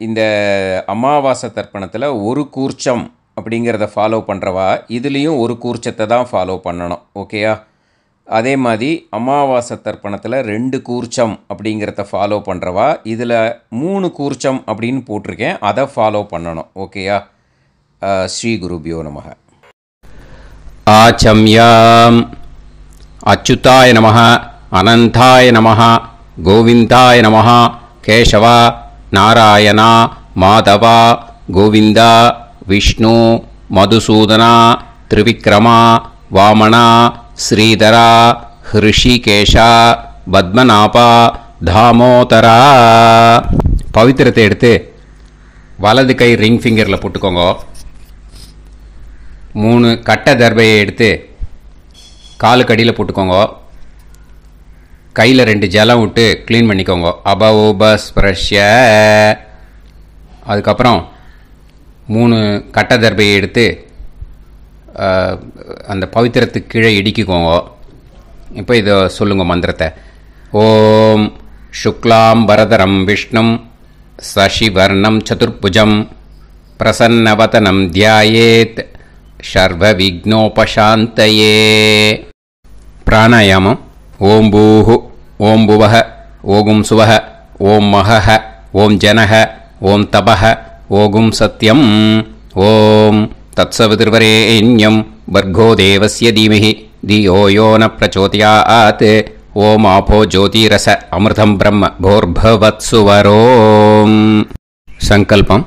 இந்த அமாவாசை தர்ப்பணத்தில் ஒரு கூர்ச்சம் அப்படிங்கிறத ஃபாலோ பண்ணுறவா இதுலேயும் ஒரு கூர்ச்சத்தை தான் ஃபாலோ பண்ணணும். ஓகேயா? அதே மாதிரி அமாவாசை தர்ப்பணத்தில் 2 கூர்ச்சம் அப்படிங்கிறத ஃபாலோ பண்ணுறவா இதில் 3 கூர்ச்சம் அப்படின்னு போட்டிருக்கேன், அதை ஃபாலோ பண்ணணும். ஓகேயா? ஸ்ரீ குருபியோ நமக. ஆச்சம்யாம் அச்சுதாய நமஹ, அனந்தாய நமஹ, கோவிந்தாய நமஹ, கேசவா, நாராயணா, மாதவா, கோவிந்தா, விஷ்ணு, மதுசூதனா, திரிவிக்ரமா, வாமனா, ஸ்ரீதரா, ஹிருஷிகேஷா, பத்மநாபா, தாமோதரா. பவித்திரத்தை எடுத்து வலது கை ரிங் ஃபிங்கரில் போட்டுக்கோங்க. 3 கட்டை தர்பையை எடுத்து காலுக்கடியில் போட்டுக்கோங்க. கையில் 2 ஜலம் விட்டு க்ளீன் பண்ணிக்கோங்க. அபௌபஸ்பிரஷ்ய. அதுக்கப்புறம் 3 கட்டை தர்பையை எடுத்து அந்த பவித்திரத்துக்கு கீழே இடிக்கிக்கோங்க. இப்போ இதை சொல்லுங்க மந்திரத்தை. ஓம் சுக்லாம் வரதரம் விஷ்ணும் சசிவர்ணம் சதுர்புஜம் பிரசன்னவதனம் தியாயேத் சர்வ விக்னோபசாந்தயே. பிராணாயாமம். ஓம் பூஹு, ஓம் புவஹ, ஓகும் சுவஹ, ஓம் மஹஹ, ஓம் ஜனஹ, ஓம் தபஹ, ஓகும் சத்யம். ஓம் தத்சவிதுர்வரேண்யம் வர்கோ தேவஸ்ய தீமஹி தியோ யோ ந பிரச்சோதயாத். ஓம் ஆபோ ஜோதிரச அமிர்தம் பிரம்ம போர்பவத்சுவரோம். சங்கல்பம்.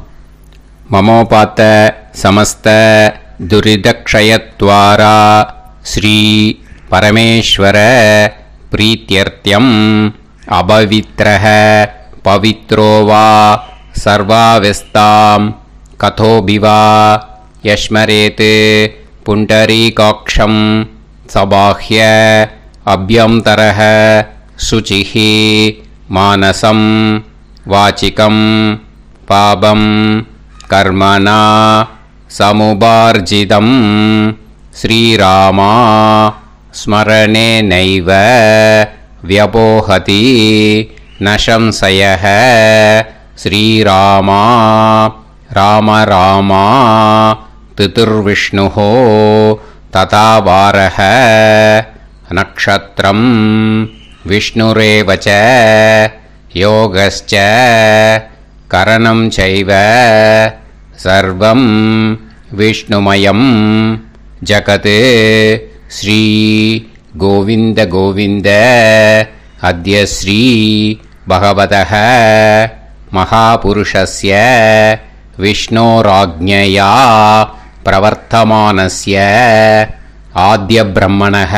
மமோபாத்த சமஸ்த துரிதக்ஷயத்வாரா ஸ்ரீ பரமேஸ்வர பிரீத்யர்த்தியம் அபவித்ரஹ பவித்ரோ வா சர்வாவஸ்தாம் கதோபிவா யஸ்மரேத் புண்டரீகாக்ஷம் சபாஹ்ய அப்யந்தரஹ சுசிஹ மானசம் வாசிகம் பாபம் கர்மணா சமுபார்ஜிதம் ஸ்ரீராமா ஸ்மரணேனைவ வ்யபோஹதி நசம்சயः. ஸ்ரீராமா ராம ராமா திதிர்விஷ்ணுः ததா வாரः. நக்ஷத்ரம் விஷ்ணுரேவ ச யோகஸ்ச கரணம் சைவ சர்வம் விஷ்ணுமயம் ஜகத். ஸ்ரீ கோவிந்த கோவிந்த அத்ய ஸ்ரீ பகவதः மகாபுருஷஸ்ய விஷ்ணோராஜ்ஞயா பிரவர்த்தமானஸ்ய ஆத்ய பிரம்மணः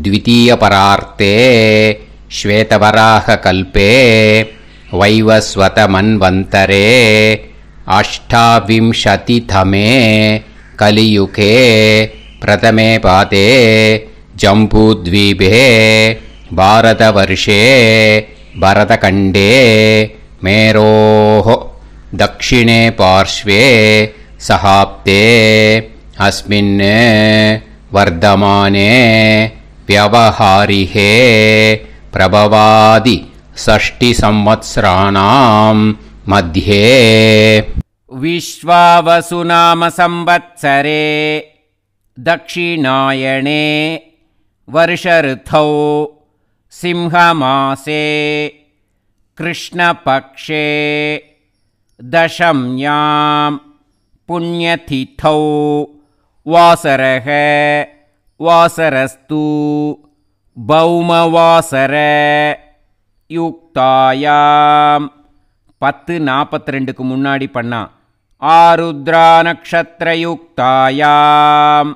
த்விதீயபரார்த்தே ஸ்வேதவராக கல்பே வைவஸ்வத மன்வந்தரே அஷ்டாவிம்சதிதமே கலியுகே பிரதமே பாதே ஜம்பூத்வீபே பாரதவர்ஷே பரதகண்டே மேரோः दक्षिणे पार्श्वे सहाप्ते अस्मिन् वर्धमाने व्यवहारिहे प्रभवादि 6 संवत्सराणां मध्ये विश्वावसुनाम संवत्सरे दक्षिणायणे वर्षऋतौ सिंहमासे कृष्णपक्षे दशम्यां पुण्यतिथौ वासरः वासरस्तु भौमवासर युक्तायां 10:42க்கு முன்னாடி பண்ணா ஆருத்ரா நக்ஷத்ர யுக்தாயாம்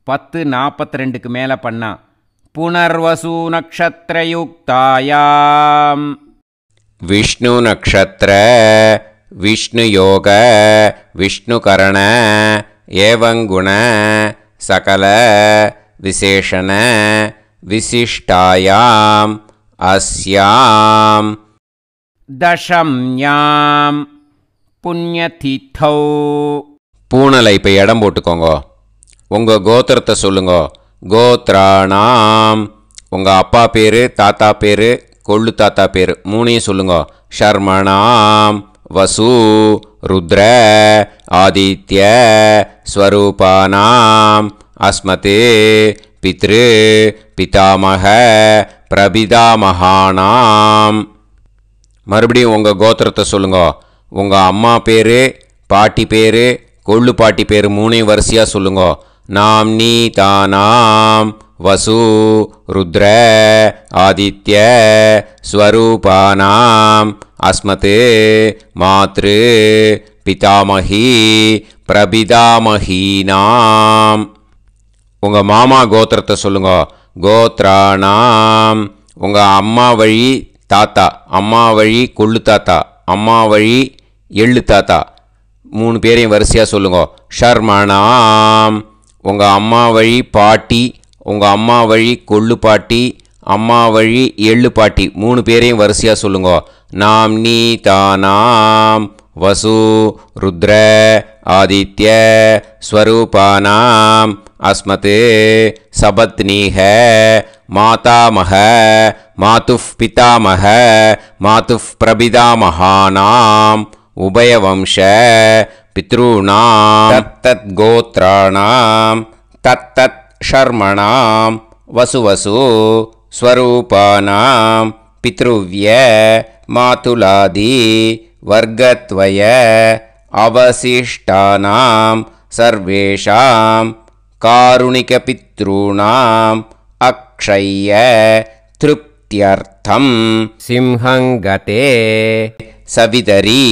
10:42க்கு மேல பண்ணா புனர்வசு நக்ஷத்ர யுக்தாயாம் விஷ்ணு நக்ஷத்ர விஷ்ணு யோக விஷ்ணு கரண ஏவங்குண சகல விசேஷண விசிஷ்டாயாம் அஸ்யாம் தசம்யாம் புண்ணியதிதௌ. பூனலை இப்போ இடம் போட்டுக்கோங்க. உங்கள் கோத்திரத்தை சொல்லுங்க. கோத்ராணாம் உங்கள் அப்பா பேர், தாத்தா பேர், கொள்ளு தாத்தா பேர் 3ஐயும் சொல்லுங்க. शर्मणां वसु रुद्र आदित्य स्वरूपानाम् अस्मते पितृ पितामह பிரபிதாமகானாம். மறுபடியும் உங்கள் கோத்திரத்தை சொல்லுங்க. உங்கள் அம்மா பேர், பாட்டி பேர், கொள்ளு பாட்டி பேர் மூணையும் வரிசையாக சொல்லுங்க. நாம்னி தானாம் வசு ருத்ர ஆதித்ய ஸ்வரூபானாம் அஸ்மத் மாத்ரு பிதாமகி பிரபிதாமகீனாம். உங்கள் மாமா கோத்திரத்தை சொல்லுங்க. கோத்ரானாம் உங்கள் அம்மா வழி தாத்தா, அம்மா வழி கொள்ளு தாத்தா, அம்மா வழி எள்ளு தாத்தா மூணு பேரையும் வரிசையாக சொல்லுங்க. ஷர்மணாம் உங்கள் அம்மா வழி பாட்டி, உங்கள் அம்மா வழி கொள்ளு பாட்டி, அம்மா வழி எள்ளு பாட்டி மூணு பேரையும் வரிசையாக சொல்லுங்க. நாம்னி தானாம் வசு ருத்ர ஆதித்ய ஸ்வரூபானாம் अस्मत् सबत्नीह मातामह मातुः पितामह मातुः प्रपितामहानाम् उभयवंश पितॄणां तत्तत् गोत्राणां तत्तत् शर्मणां वसुवसु स्वरूपानां पितृव्य मातुलादि वर्गत्वय अवशिष्टानां सर्वेषां कारुणिकपितॄणाम् अक्षय्य तृप्त्यर्थं सिंहङ्गते सवितरी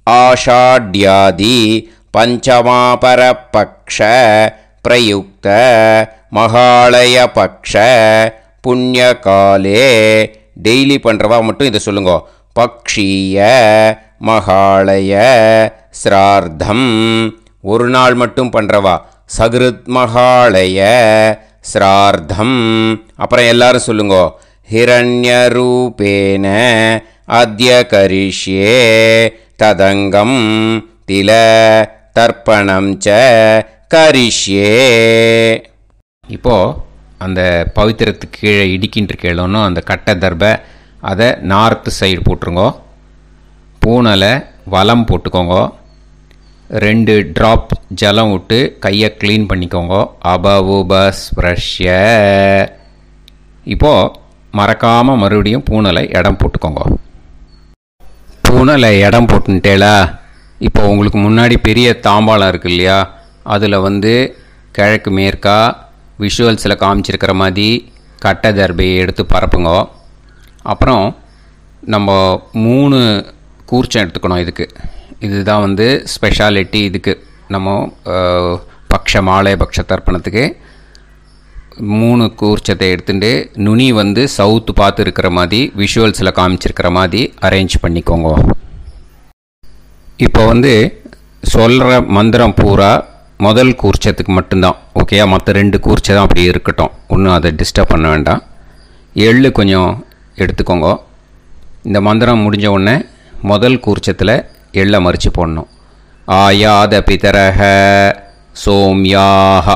आषाढ्यादि पञ्चमापरपक्ष प्रयुक्त महालयपक्ष पुण्यकाले டெய்லி பண்ணுறவா மட்டும் இதை சொல்லுங்க. பக்ஷீய மகாலய ஸ்ரார்த்தம் ஒரு நாள் மட்டும் பண்ணுறவா சகிருத் மகாலய ஸ்ரார்த்தம். அப்புறம் எல்லாரும் சொல்லுங்க. ஹிரண்யரூபேன அத்ய கரிஷ்யே ததங்கம் தில தர்ப்பணம் ச கரிஷ்யே. இப்போது அந்த பவித்திரத்துக்கு கீழே இடிக்கின்ற கேளோன்னு அந்த கட்டை தர்பை அதை நார்த்து சைடு போட்டுருங்கோ. பூனலை வலம் போட்டுக்கோங்க. 2 ட்ராப் ஜலம் விட்டு கையை க்ளீன் பண்ணிக்கோங்க. அபவுபஸ்ப்ரஷ்ய. இப்போது மறக்காமல் மறுபடியும் பூனலை இடம் போட்டுக்கோங்க. பூனலை இடம் போட்டுட்டேலா. இப்போ உங்களுக்கு முன்னாடி பெரிய தாம்பாளம் இருக்குது இல்லையா, அதில் கிழக்கு மேற்கா விஷுவல்ஸில் காமிச்சிருக்கிற மாதிரி கட்டை தர்பையை எடுத்து பரப்புங்க. அப்புறம் நம்ம 3 கூர்ச்சம் எடுத்துக்கணும். இதுதான் ஸ்பெஷாலிட்டி. இதுக்கு நம்ம மாலை பக்ஷ தர்ப்பணத்துக்கு 3 கூர்ச்சத்தை எடுத்துட்டு நுனி சவுத்து பார்த்து இருக்கிற மாதிரி விஷுவல்ஸில் காமிச்சிருக்கிற மாதிரி அரேஞ்ச் பண்ணிக்கோங்க. இப்போ சொல்கிற மந்திரம் பூரா முதல் கூர்ச்சத்துக்கு மட்டும்தான். ஓகேயா? மற்ற 2 கூர்ச்சை தான் அப்படி இருக்கட்டும். ஒன்றும் அதை டிஸ்டர்ப் பண்ண வேண்டாம். எள்ளு கொஞ்சம் எடுத்துக்கோங்க. இந்த மந்திரம் முடிஞ்ச உடனே முதல் கூர்ச்சத்தில் எள்ளை மறித்து போடணும். ஆயாத பிதரஹ சோம்யாக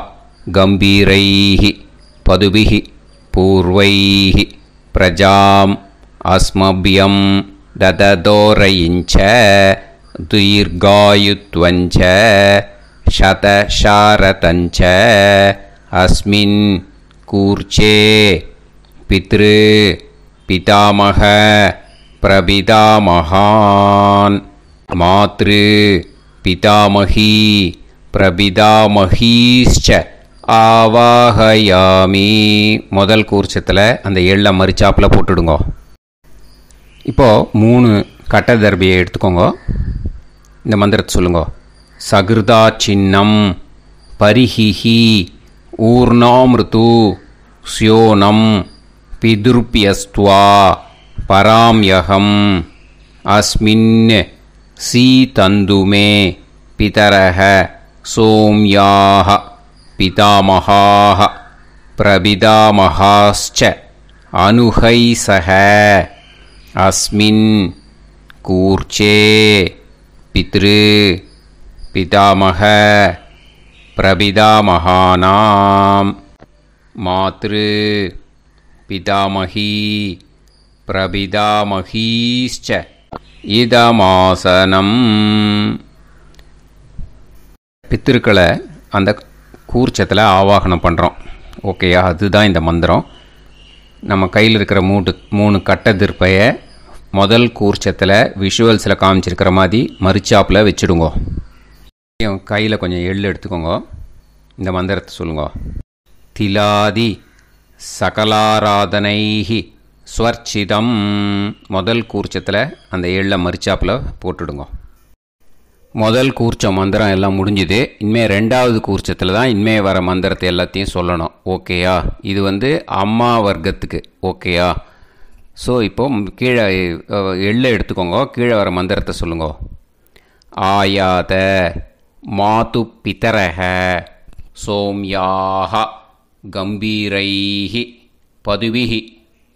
கம்பீரைஹி பதுபிஹி பூர்வைஹி பிரஜாம் அஸ்மபியம் தததோரயிஞ்ச தீர்காயுத்வஞ்ச சதசாரதஞ்ச அஸ்மின் கூர்ச்சே பித்ரு பிதாமக பிரபிதாமகான் மாத்ரு பிதாமகி பிரபிதாமகீஷ்ச ஆவாஹயாமி. முதல் கூர்ச்சத்தில் அந்த எள்ளை மறிச்சாப்பில் போட்டுடுங்க. இப்போது 3 கட்டை தர்பியை எடுத்துக்கோங்க. இந்த மந்திரத்தை சொல்லுங்க. சகிருதா சின்னம் பரிஹிஹி ஊர்ணாமிருத்து ஸ்யோனம் பிதுர்பியஸ்துவா பராம்யகம் அஸ்மின் சீதந்துமே பிதரஹ சோம்யாக பிதாமகாः பிரபிதாமகாश्च அனுஹைசஹ அஸ்மின் கூர்ச்சே பித்ரு பிதாமக பிரபிதாமகானாம் மாத்ரு பிதாமகி பிரபிதாமகீஷ்ச இதமாசனம். பித்திருக்களை அந்த கூர்ச்சத்தில் ஆவாகனம் பண்ணுறோம். ஓகேயா? அதுதான் இந்த மந்திரம். நம்ம கையில் இருக்கிற மூணு கட்டை திருப்பையை முதல் கூர்ச்சத்தில் விஷுவல்ஸில் காமிச்சிருக்கிற மாதிரி மரிச்சாப்பில் வச்சுடுங்கோ. கையில் கொஞ்சம் எள்ளு எடுத்துக்கோங்க. இந்த மந்திரத்தை சொல்லுங்க. திலாதி சகலாராதனைஹி ஸ்வர்ச்சிதம். முதல் கூர்ச்சத்தில் அந்த எள்ளை மரிச்சாப்பில் போட்டுடுங்க. முதல் கூர்ச்சம் மந்திரம் எல்லாம் முடிஞ்சுது. இனிமேல் ரெண்டாவது கூர்ச்சத்தில் தான் இனிமேல் வர மந்திரத்தை எல்லாத்தையும் சொல்லணும். ஓகேயா? இது அம்மா வர்க்கத்துக்கு. ஓகேயா? ஸோ இப்போது கீழே எள்ளை எடுத்துக்கோங்க. கீழே வர மந்திரத்தை சொல்லுங்க. ஆயாத மாது பிதரஹ சோம்யாக கம்பீரைஹி பதுவிஹி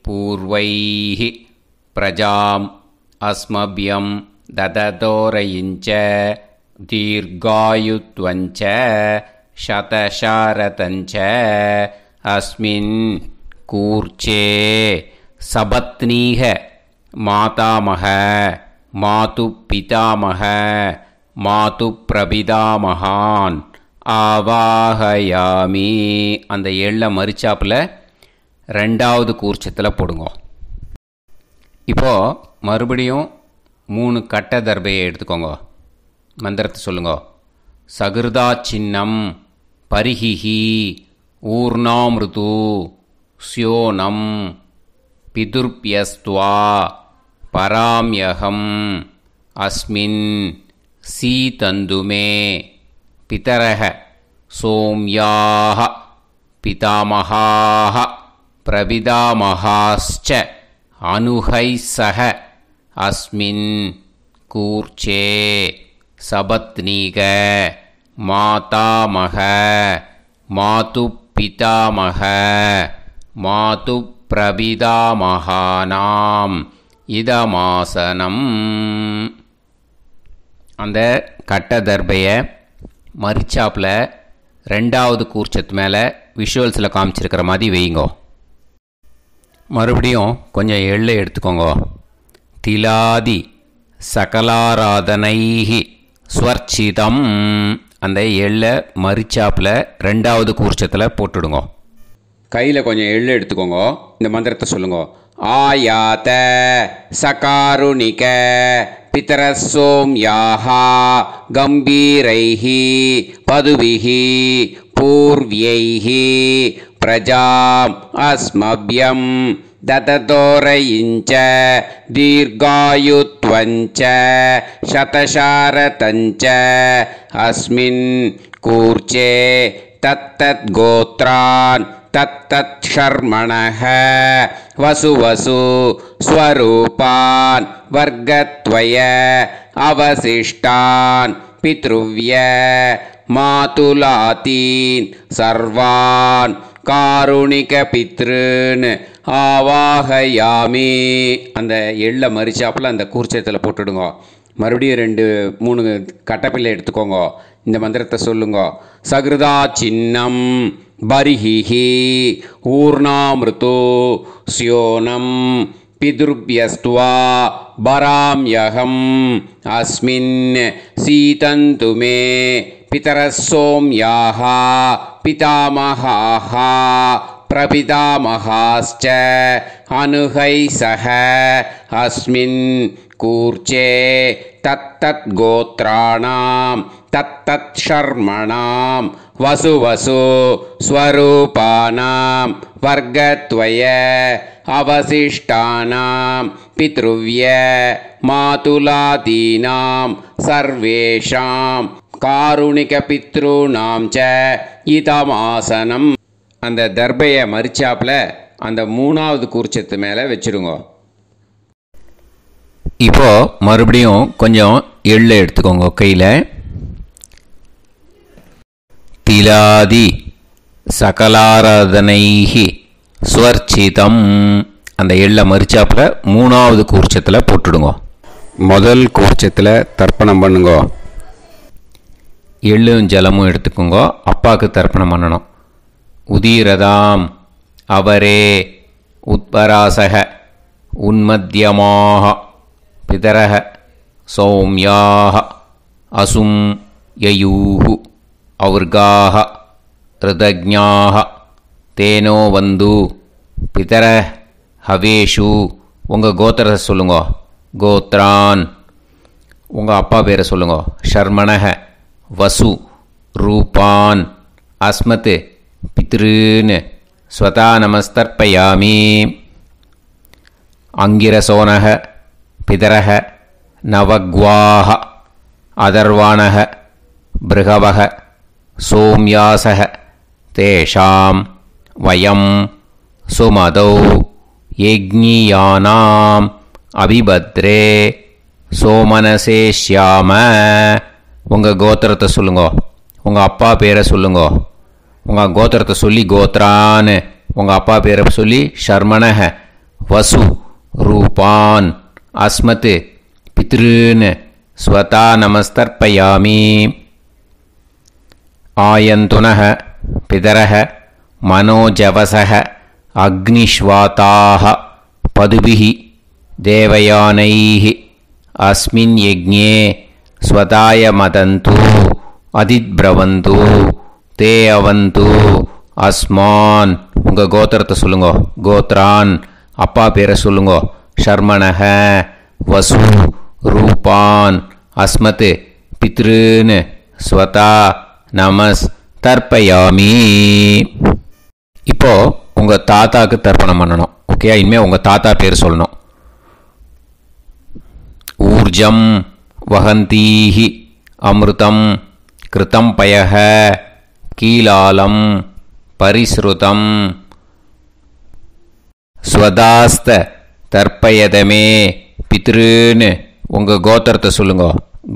பூர்வைஹி பிரஜாம் அஸ்மபியம் தததோரயிஞ்ச தீர்காயுத்வஞ்ச சதசாரதஞ்ச அஸ்மின் கூர்ச்சே சபத்னீக மாதாமக மாது பிதாமக மாது பிரபிதாமகான் ஆவாஹயாமி. அந்த எள்ளை மரிச்சாப்பில் ரெண்டாவது கூர்ச்சத்தில் போடுங்க. இப்போது மறுபடியும் 3 கட்டை தர்பையை எடுத்துக்கோங்க. மந்திரத்தை சொல்லுங்க. சகிருதா சின்னம் பரிஹிஹி ஊர்ணாமிருது ஸ்யோனம் பிதுர்பியஸ்துவா பராம்யகம் அஸ்மின் சீதந்துமே பிதரஹ சோம்யாஹ பிதாமஹாஹ பிரபிதாமஹாஸ்ச அனுஹைசஹ அஸ்மின் கூர்ச்சே சபத்னீக மாதாமக மாது பிதாமக மாது பிரபிதாமகானாம் இதமாசனம். அந்த கட்ட தர்பையை மரிச்சாப்பில் ரெண்டாவது கூர்ச்சத்து மேலே விஷுவல்ஸில் காமிச்சிருக்கிற மாதிரி வைங்கோ. மறுபடியும் கொஞ்சம் எள்ளை எடுத்துக்கோங்க. திலாதி சகலாராதனைஹி ஸ்வர்ச்சிதம். அந்த எள்ளை மரிச்சாப்பில் ரெண்டாவது கூர்ச்சத்தில் போட்டுடுங்க. கையில் கொஞ்சம் எள்ளு எடுத்துக்கோங்க. இந்த மந்திரத்தை சொல்லுங்க. ஆயாத சகாருணிக பிதரசோம்யாஹா கம்பீரைஹி பதுவிஹி பூர்வ்யைஹி பிரஜாம் அஸ்மபியம் தததோரயிஞ்ச தீர்காயுத்வஞ்ச சதசாரதஞ்ச அஸ்மின் கூர்ச்சே தத்தத் கோத்ரான் தத்தத் ஷர்மணஹ வசு வசு ஸ்வரூபான் வர்க்கத்வய அவசிஷ்டான் பித்ருவ்ய மாதுலாதீன் சர்வான் காருணிக பித்ருன் ஆவாஹயாமி. அந்த எள்ளை மரிச்சாப்பில் அந்த கூர்ச்சத்தில் போட்டுடுங்க. மறுபடியும் 2-3 கட்டப்பிள்ளை எடுத்துக்கோங்க. இந்த மந்திரத்தை சொல்லுங்க. சகிருதா சின்னம் பரிஹிஹி ஊர்ணாமிருது ஸ்யோனம் பிதுர்பியஸ்துவா பராம்யகம் அஸ்மின் சீதந்துமே பிதரசோம்யாஹ பிதாமஹாஹ பிரபிதாமஹாஸ்ச அனுஹைசஹ அஸ்மின் கூர்ச்சே தத்தத் கோத்ராணாம் தத்தத் ஷர்மணாம் வசு வசு ஸ்வரூபானாம் வர்க்கத்வய அவசிஷ்டானாம் பித்ருவ்ய மாதுலாதீனாம் சர்வேஷாம் காருணிக பித்ருணாம் ச இதமாசனம். அந்த தர்பையை மரிச்சாப்பில் அந்த 3வது கூர்ச்சத்து மேலே வச்சுருங்க. இப்போது மறுபடியும் கொஞ்சம் எள்ளை எடுத்துக்கோங்க கையில். திலாதி சகலாராதனைஹி ஸ்வர்ச்சிதம். அந்த எள்ளை மரிச்சாப்பில் 3வது கூர்ச்சத்தில் போட்டுடுங்க. முதல் கூர்ச்சத்தில் தர்ப்பணம் பண்ணுங்க. எள்ளும் ஜலமும் எடுத்துக்கோங்க. அப்பாவுக்கு தர்ப்பணம் பண்ணணும். உதீரதாம் அவரே உத்பராசக உன்மத்தியமாக பிதரக சௌம்யாஹ அசும் யயூஹு அவுர்காஹ ரிதஜ்ஞாஹ தேனோ வந்து பிதர ஹவேஷு. உங்கள் கோத்திரத்தை சொல்லுங்க. கோத்ரான். உங்கள் அப்பா பேரை சொல்லுங்க. ஷர்மணஹ வசு ரூபான் அஸ்மத் பித்ருன் ஸ்வதா நமஸ்தர்ப்பயாமி. அங்கிரசோனஹ பிதரஹ நவக்வாஹ அதர்வாணஹ பிருகவஹ சோம்யாசஹ தேஷாம் வயம் சுமதௌ யஜ்ஞியானாம் அபிபத்ரே சோமனசேஷ்யாம. உங்கள் கோத்திரத்தை சொல்லுங்க. உங்கள் அப்பா பேரை சொல்லுங்க. உங்கள் கோத்திரத்தை சொல்லி கோத்ரான். உங்கள் அப்பா பேரை சொல்லி ஷர்மணஹ வசு ரூபான் அஸ்மத் பித்ருன் ஸ்வதா நமஸ்தர்ப்பயாமி. ஆயந்துனஹ பிதரஹ மனோஜவசஹ அக்னிஷ்வாதாஹ பதுபிஹி தேவயானைஹ அஸ்மின் யஜ்ஞே ஸ்வதாய மதந்து அதித்ப்ரவந்து தே அவது அஸ்மான். உங்கள் கோத்திரத்தை சொல்லுங்க. கோத்ரான். அப்பா பேரை சொல்லுங்க. ஷர்மணஹ வசு ரூபான் அஸ்மத் பித்ருன் ஸ்வதா நமஸ் தர்ப்பயாமி. இப்போது உங்கள் தாத்தாவுக்கு தர்ப்பணம் பண்ணணும். ஓகே, இனிமேல் உங்கள் தாத்தா பேர் சொல்லணும். ஊர்ஜம் வஹந்தீஹி அமிர்தம் கிருதம் பயஹ கீலாலம் பரிஸ்ருதம் ஸ்வதாஸ்த தர்ப்பயதமே பித்ருன்னு. உங்கள் கோத்திரத்தை சொல்லுங்க.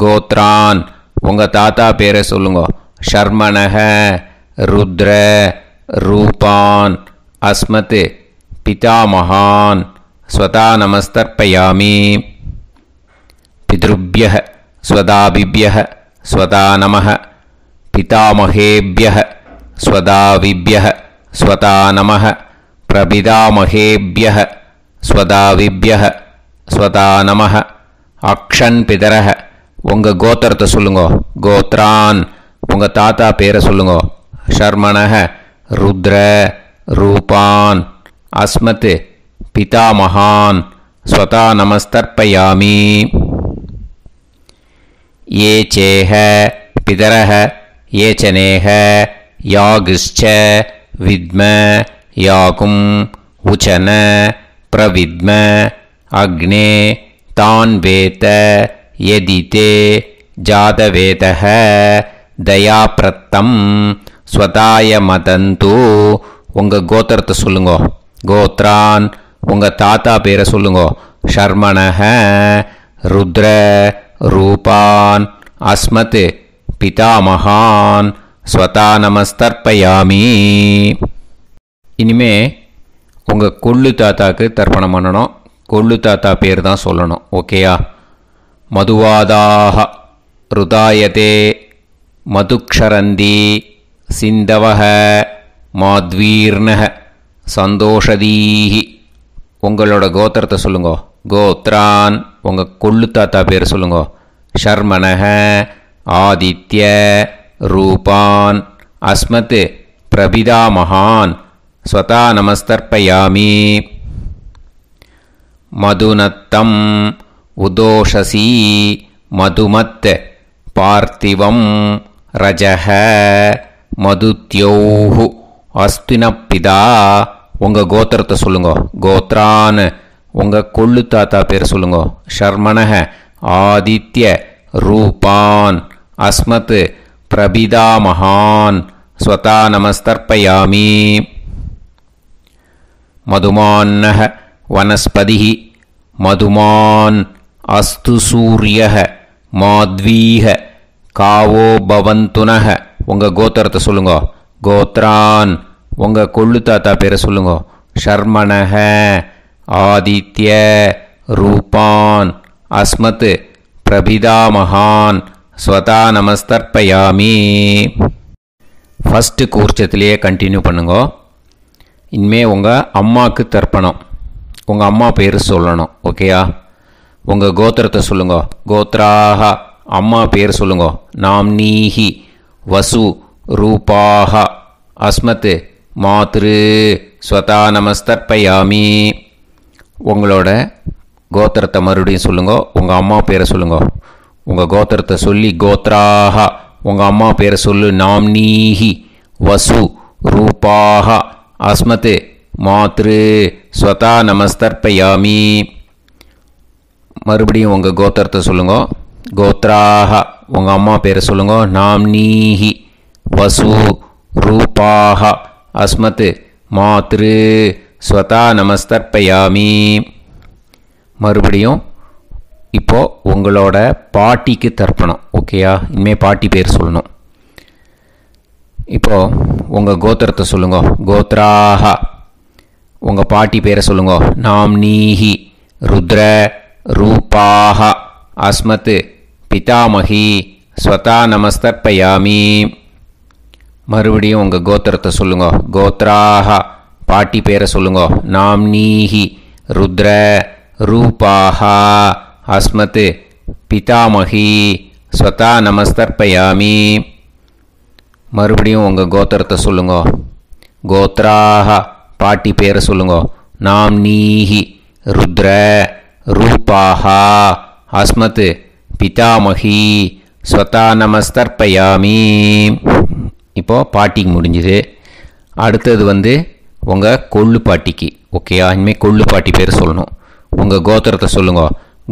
கோத்ரான். உங்கள் தாத்தா பேரை சொல்லுங்க. ஷர்மணஹ ருத்ர ரூபான் அஸ்மத் பிதாமகான் ஸ்வதா நமஸ்தர்ப்பயாமி. பித்ருப்யஹ ஸ்வதாபிப்யஹ ஸ்வதா நமஹ பிதாமகேப்யஹ ஸ்வதாவிப்யஹ ஸ்வதா நமஹ பிரபிதாமகேப்யஹ ஸ்வதாவிப்யஹ ஸ்வதா நமஹ. அக்ஷன் பிதரஹ. உங்கள் கோத்திரத்தை சொல்லுங்க. கோத்ரான். உங்கள் தாத்தா பேரை சொல்லுங்க. ஷர்மணஹ ருத்ர ரூபான் அஸ்மத் பிதாமகான் ஸ்வதா நமஸ்தர்ப்பயாமி. ये चेह पितरः ये चनेह यागश्च विद्म याकुं उचन प्रविद्म अग्ने तान् वेत यदिते जातवेतः दयाप्रत्तं स्वताय मदन्तु. உங்கள் கோத்திரத்தை சொல்லுங்க. கோத்ரான். உங்கள் தாத்தா பேரை சொல்லுங்க. ஷர்மணஹ ருத்ர ரூபான் அஸ்மத் பிதாமகான் ஸ்வதா நமஸ்தர்ப்பயாமி. இனிமே உங்கள் கொள்ளு தாத்தாக்கு தர்ப்பணம் பண்ணணும். கொள்ளு தாத்தா பேர் தான் சொல்லணும். ஓகேயா? மதுவாதாக ருதாயதே மதுக்ஷரந்தி சிந்தவஹ மாத்வீர்ணஹ சந்தோஷதீஹி. உங்களோட கோத்திரத்தை சொல்லுங்க. கோத்ரான். உங்கள் கொள்ளு தாத்தா பேர் சொல்லுங்க. ஷர்மணஹ ஆதித்ய ரூபான் அஸ்மத் பிரபிதாமகான் ஸ்வதா நமஸ்தர்ப்பயாமி. மதுநத்தம் உதோஷசி மதுமத் பார்த்திவம் ரஜஹ மதுத்யோஹு அஸ்தினப்பிதா. உங்கள் கோத்திரத்தை சொல்லுங்க. கோத்ரான். உங்கள் கொள்ளு தாத்தா பேர் சொல்லுங்க. ஷர்மணஹ ஆதித்ய ரூபான் அஸ்மத் பிரபிதாமகான் ஸ்வதா நமஸ்தர்ப்பயாமி. மதுமான்னஹ வனஸ்பதிஹ மதுமான் அஸ்து சூரியஹ மாத்வீஹ காவோ பவந்துனஹ. உங்கள் கோத்திரத்தை சொல்லுங்க. கோத்ரான். உங்கள் கொள்ளு தாத்தா பேரை சொல்லுங்க. ஷர்மணஹ ஆதித்ய ரூபான் அஸ்மத் பிரபிதாமகான் ஸ்வதா நமஸ்தர்ப்பயாமி. ஃபஸ்ட்டு கூர்ச்சத்திலேயே கண்டினியூ பண்ணுங்க. இனிமேல் உங்கள் அம்மாவுக்கு தர்ப்பணம். உங்கள் அம்மா பேர் சொல்லணும். ஓகேயா? உங்கள் கோத்திரத்தை சொல்லுங்க. கோத்ராக அம்மா பேர் சொல்லுங்க. நாம்னீஹி வசு ரூபாக அஸ்மத் மாத்ரு ஸ்வதா நமஸ்தர்ப்பயாமி. உங்களோட கோத்திரத்தை மறுபடியும் சொல்லுங்க. உங்கள் அம்மா பேரை சொல்லுங்க. உங்கள் கோத்திரத்தை சொல்லி கோத்ராக உங்கள் அம்மா பேரை சொல்லு. நாம்னீஹி வசு ரூபாக அஸ்மத் மாத்ரு ஸ்வதா நமஸ்தர்ப்பயாமி. மறுபடியும் உங்கள் கோத்திரத்தை சொல்லுங்க. கோத்ராக உங்கள் அம்மா பேரை சொல்லுங்க. நாம்னீஹி வசு ரூபாக அஸ்மத் மாத்ரு ஸ்வதா நமஸ்தர்ப்பயாமி. மறுபடியும் இப்போது உங்களோட பாட்டிக்கு தர்ப்பணம். ஓகேயா? இனிமேல் பாட்டி பேர் சொல்லணும். இப்போது உங்கள் கோத்திரத்தை சொல்லுங்க. கோத்ராக உங்கள் பாட்டி பேரை சொல்லுங்க. நாம்னீஹி ருத்ர ரூபாக அஸ்மத் பிதாமகி ஸ்வதா நமஸ்தர்ப்பயாமி. மறுபடியும் உங்கள் கோத்திரத்தை சொல்லுங்க. கோத்ராக பாட்டி பேரை சொல்லுங்க. நாம்னீஹி ருத்ர ரூபாக அஸ்மத் பிதாமகி ஸ்வதா நமஸ்தர்ப்பயாமி. மறுபடியும் உங்கள் கோத்திரத்தை சொல்லுங்க. கோத்ராக பாட்டி பேரை சொல்லுங்க. நாம்னீஹி ருத்ர ரூபாக அஸ்மத் பிதாமகி ஸ்வதா நமஸ்தர்ப்பயாமி. இப்போது பாட்டிக்கு முடிஞ்சுது. அடுத்தது உங்கள் கொள்ளு பாட்டிக்கு. ஓகேயா? இனிமேல் கொள்ளு பாட்டி பேர் சொல்லணும். உங்கள் கோத்திரத்தை சொல்லுங்க.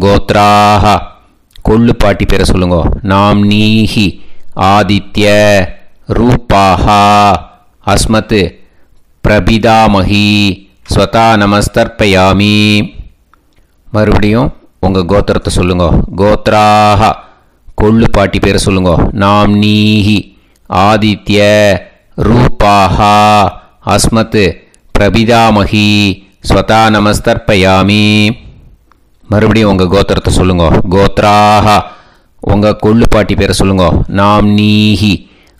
கோத்ராக கொள்ளு பாட்டி பேரை சொல்லுங்க. நாம்னீஹி ஆதித்ய ரூபாக அஸ்மத் பிரபிதாமகி ஸ்வதா நமஸ்தர்ப்பயாமி. மறுபடியும் உங்கள் கோத்திரத்தை சொல்லுங்க. கோத்ராக கொள்ளு பாட்டி பேரை சொல்லுங்க. நாம்னீஹி ஆதித்ய ரூபாக அஸ்மத் பிரபிதாமகி ஸ்வதா நமஸ்தர்ப்பயாமி. மறுபடியும் உங்கள் கோத்திரத்தை சொல்லுங்க. கோத்ராக உங்கள் கொள்ளு பாட்டி பேரை சொல்லுங்க. நாம்னீஹி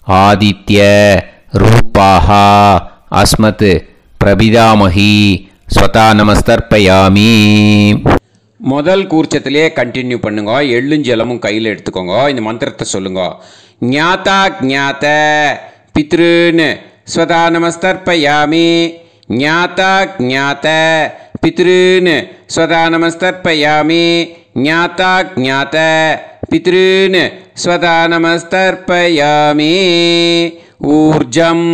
ஆதித்ய ரூபாக அஸ்மத் பிரபிதாமகி ஸ்வதா நமஸ்தர்ப்பயாமி. முதல் கூர்ச்சத்திலே கண்டினியூ பண்ணுங்க. எள்ளும் ஜலமும் கையில் எடுத்துக்கோங்க. இந்த மந்திரத்தை சொல்லுங்க. ஞாதா ஜாத பித்ருன்னு ஸ்வதா நமஸ்தர்ப்பயாமி. ஞாதா ஜாத பித்ருன்னு ஸ்வதா நமஸ்தர்ப்பயாமி. ஞாதா ஜாத பித்ருன்னு ஸ்வதா நமஸ்தர்ப்பயாமி. ஊர்ஜம்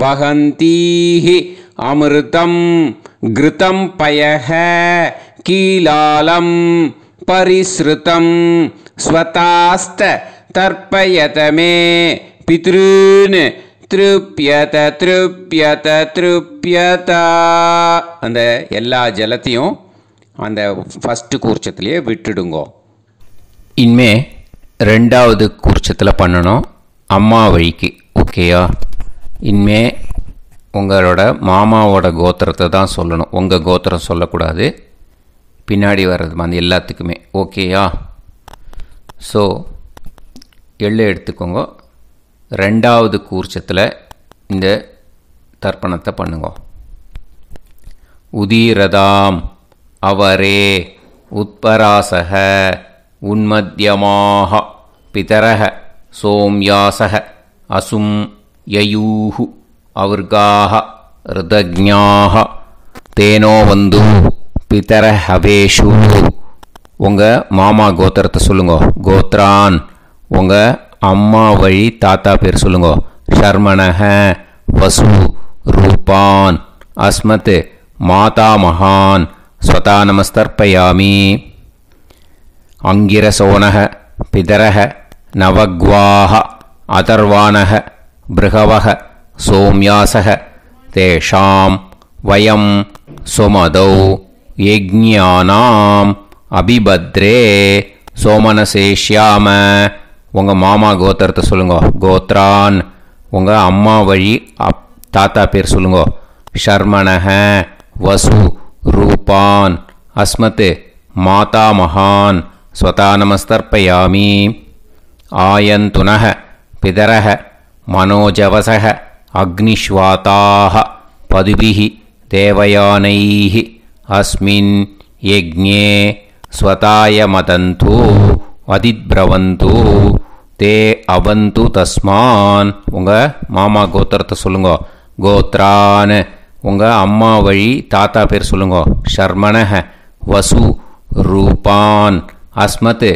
வஹந்தீஹி அமிர்தம் கிருதம் பயஹ கீலாலம் பரிஸ்ருதம் ஸ்வதாஸ்த தர்ப்பயதமே பித்ருன்னு திருப்யத திருப்யத திருப்யதா. அந்த எல்லா ஜலத்தையும் அந்த ஃபஸ்ட்டு கூர்ச்சத்திலேயே விட்டுடுங்கோ. இனிமே ரெண்டாவது கூர்ச்சத்தில் பண்ணணும். அம்மா வழிக்கு. ஓகேயா? இனிமே உங்களோட மாமாவோட கோத்திரத்தை தான் சொல்லணும். உங்கள் கோத்திரம் சொல்லக்கூடாது. பின்னாடி வர்றது அந்த எல்லாத்துக்குமே. ஓகேயா? ஸோ எள்ளு எடுத்துக்கோங்க. ரெண்டாவது கூர்ச்சத்தில் இந்த தர்ப்பணத்தை பண்ணுங்க. உதீரதாம் அவரே உத்பராசக உன்மத்யமாக பிதரக சோம்யாசக அசும் யயூஹு அவர்காக ருதஜ்ஞாக தேனோ வந்து பிதர ஹவேஷு. உங்கள் மாமா கோத்திரத்தை சொல்லுங்க. கோத்ரான் உங்கள் அம்மா வழி தாத்தா பேர் சொல்லுங்க. ஷர்மணஹ வசு ரூபான் அஸ்மத் மாதா மகான் ஸ்வதா நமஸ்தர்ப்பயாமி. அங்கிரசோனக பிதரக நவக்வாக அதர்வானக பிருகவக சோம்யாசக தேஷாம் வயம் சுமதௌ யஜ்ஞானாம் அபிபத்ரே சோமனசேஷ்யாம. உங்கள் மாமா கோத்திரத்தை சொல்லுங்க. கோத்ரான் உங்கள் அம்மா வழி தாத்தா பேர் சொல்லுங்க. ஷர்மணஹ வசு ரூபான் அஸ்மத் மாதா மகான் ஸ்வதா நமஸ்தர்ப்பயாமி. ஆயந்துனஹ பிதரஹ மனோஜவசக அக்னிஷ்வாதாக பதுபிஹி தேவயானைஹி அஸ்மின் யஜ்ஞே ஸ்வதாய மதந்து அதிப்ரவந்து தே அவந்து தஸ்மான். உங்கள் மாமா கோத்திரத்தை சொல்லுங்க. கோத்ரான் உங்கள் அம்மா வழி தாத்தா பேர் சொல்லுங்க. ஷர்மணஹ வசு ரூபான் அஸ்மத்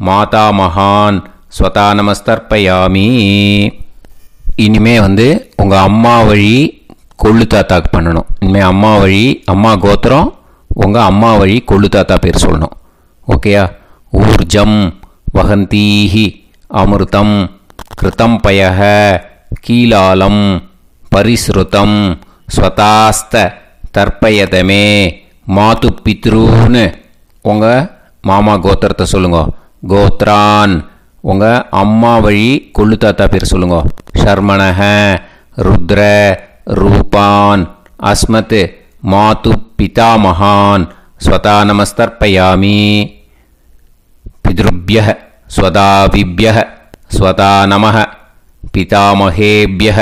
மாதா மகான் ஸ்வதா நமஸ்தர்ப்பயாமி. இனிமே உங்கள் அம்மா வழி கொள்ளு தாத்தாக்கு பண்ணணும். இனிமேல் அம்மா வழி அம்மா கோத்திரம் உங்கள் அம்மா வழி கொள்ளு தாத்தா பேர் சொல்லணும். ஓகேயா? ஊர்ஜம் வகந்தீஹி அமிர்தம் கிருதம் பயஹ கீலாலம் பரிஸ்ருதம் ஸ்வதாஸ்த தர்ப்பயதமே மாது பித்ரூன்னு உங்கள் மாமா கோத்திரத்தை சொல்லுங்க. கோத்ரான் உங்கள் அம்மா வழி கொள்ளு தாத்தா பேர் சொல்லுங்க. ஷர்மணஹ ருத்ர ரூபான் அஸ்மத் மாது பிதாமகான் ஸ்வதா நமஸ்தர்ப்பயாமி. பித்ருப்யஹ ஸ்வதாவிப்யஹ ஸ்வதா நமஹ பிதாமகேப்யஹ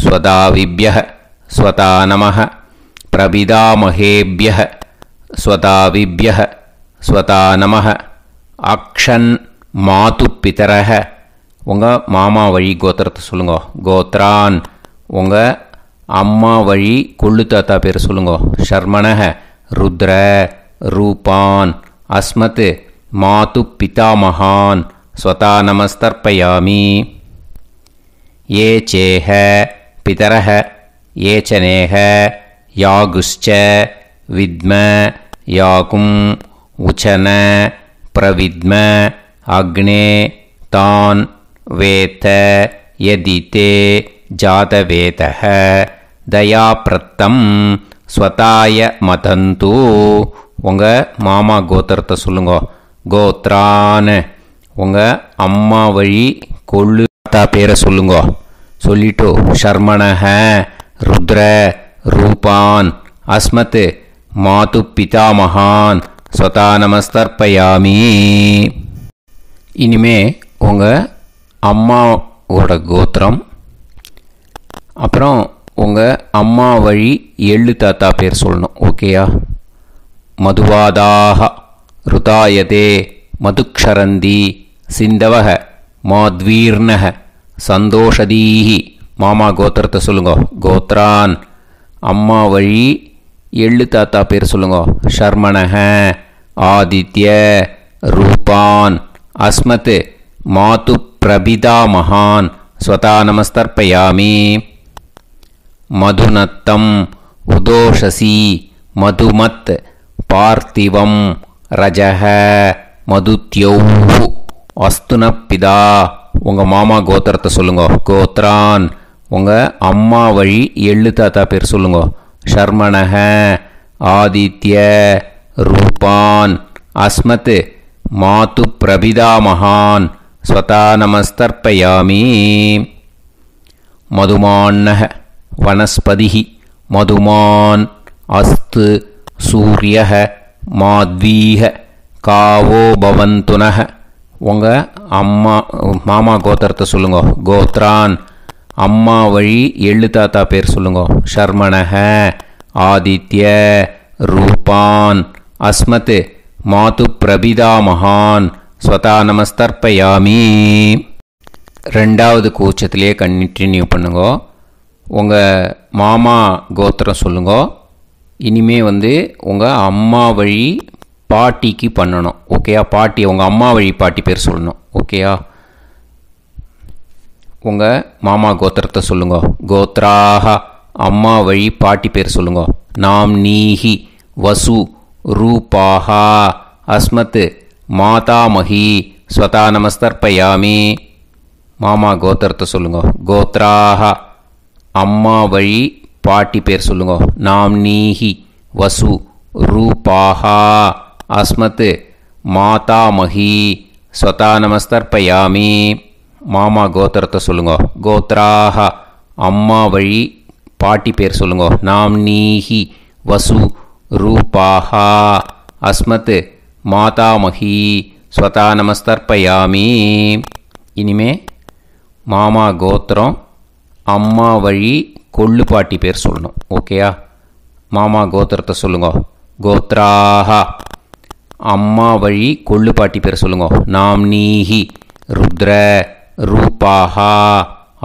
ஸ்வதாவிப்யஹ ஸ்வதா நமஹ பிரபிதாமகேப்யஹ ஸ்வதாவிப்யஹ ஸ்வதா நமஹ. அக்ஷன் மாது பிதரஹ உங்கள் மாமா வழி கோத்திரத்தை சொல்லுங்க. கோத்ரான் உங்கள் அம்மா வழி கொள்ளு தாத்தா பேர் சொல்லுங்க. ஷர்மணஹ ருத்ர ரூபான் அஸ்மத் மாது பிதாமகான் ஸ்வதா நமஸ்தர்ப்பயாமி. ஏ சேஹ பிதரஹ ஏச்சனேஹ யாகுஷ்ச வித்ம யாகும் உச்சன பிரவித்ம அக்னே தான் வேத யதிதே ஜாதவேதஹ தயாப்ரத்தம் ஸ்வதாய மதந்து உங்கள் மாமா கோத்திரத்தை சொல்லுங்க. கோத்ரான் உங்கள் அம்மா வழி கொள்ளு தாத்தா பேரை சொல்லுங்க. சொல்லிட்டு ஷர்மணஹ ருத்ர ரூபான் அஸ்மத் மாது பிதாமகான் ஸ்வதா நமஸ்தர்ப்பயாமி. இனிமே உங்கள் அம்மாவோட கோத்திரம் அப்புறம் உங்கள் அம்மா வழி எள்ளு தாத்தா பேர் சொல்லணும். ஓகேயா? மதுவாதாக ருதாயதே மதுக்ஷரந்தி சிந்தவக மாத்வீர்ணக சந்தோஷதீஹி. மாமா கோத்திரத்தை சொல்லுங்க. கோத்ரான் அம்மா வழி எள்ளு தாத்தா பேர் சொல்லுங்க. ஷர்மணஹ ஆதித்ய ரூபான் அஸ்மத் மாது பிரபிதாமகான் ஸ்வதா நமஸ்தர்ப்பயாமி. மதுநத்தம் உதோஷசி மதுமத் பார்த்திவம் ரஜஹ மதுத்யௌ அஸ்துனப்பிதா உங்கள் மாமா கோத்திரத்தை சொல்லுங்க. கோத்ரான் உங்கள் அம்மா வழி எள்ளு தாத்தா பேர் சொல்லுங்க. ஷர்மணஹ ஆதித்ய ரூபான் அஸ்மத் மாது பிரபிதாமகான் ஸ்வதா நமஸ்தர்ப்பயாமி. மதுமான்னஹ வனஸ்பதிஹி மதுமான் அஸ்து சூரியஹ மாத்வீஹ காவோ பவந்துனஹ உங்கள் மாமா கோத்திரத்தை சொல்லுங்க. கோத்ரான் அம்மா வழி எள்ளு தாத்தா பேர் சொல்லுங்க. ஷர்மணஹ ஆதித்ய ரூபான் அஸ்மத் மாது பிரபிதாமகான் ஸ்வதா நமஸ்தர்ப்பயாமி. ரெண்டாவது கூச்சத்திலே கண்டினியூ பண்ணுங்க. உங்கள் மாமா கோத்திரம் சொல்லுங்க. இனிமே உங்கள் அம்மா வழி பாட்டிக்கு பண்ணணும். ஓகேயா? பாட்டி உங்கள் அம்மா வழி பாட்டி பேர் சொல்லணும். ஓகேயா? உங்கள் மாமா கோத்திரத்தை சொல்லுங்க. கோத்ராக அம்மா வழி பாட்டி பேர் சொல்லுங்க. நாம் நீஹி வசு ரூபாஹா அஸ்மத் மாதாமஹி ஸ்வதா நமஸ்தர்ப்பயாமி. மாமா கோத்திரத்தை சொல்லுங்க. கோத்ராக அம்மா வழி பாட்டி பேர் சொல்லுங்க. நாம் நீஹி வசு ரூபாஹா அஸ்மத் மாதாமஹி ஸ்வதா நமஸ்தர்ப்பயாமி. மாமா கோத்திரத்தை சொல்லுங்க. கோத்ராக அம்மா வழி பாட்டி பேர் சொல்லுங்க. நாம் நீஹி வசு ரூபாஹா அஸ்மத் மாதாமஹி ஸ்வதா நமஸ்தர்ப்பயாமி. இனிமே மாமா கோத்திரம் அம்மா வழி கொள்ளு பாட்டி பேர் சொல்லணும். ஓகேயா? மாமா கோத்திரத்தை சொல்லுங்க. கோத்ராஹ அம்மா வழி கொள்ளுப்பாட்டி பேரை சொல்லுங்க. நாம்னீஹி ருத்ர ரூபாஹா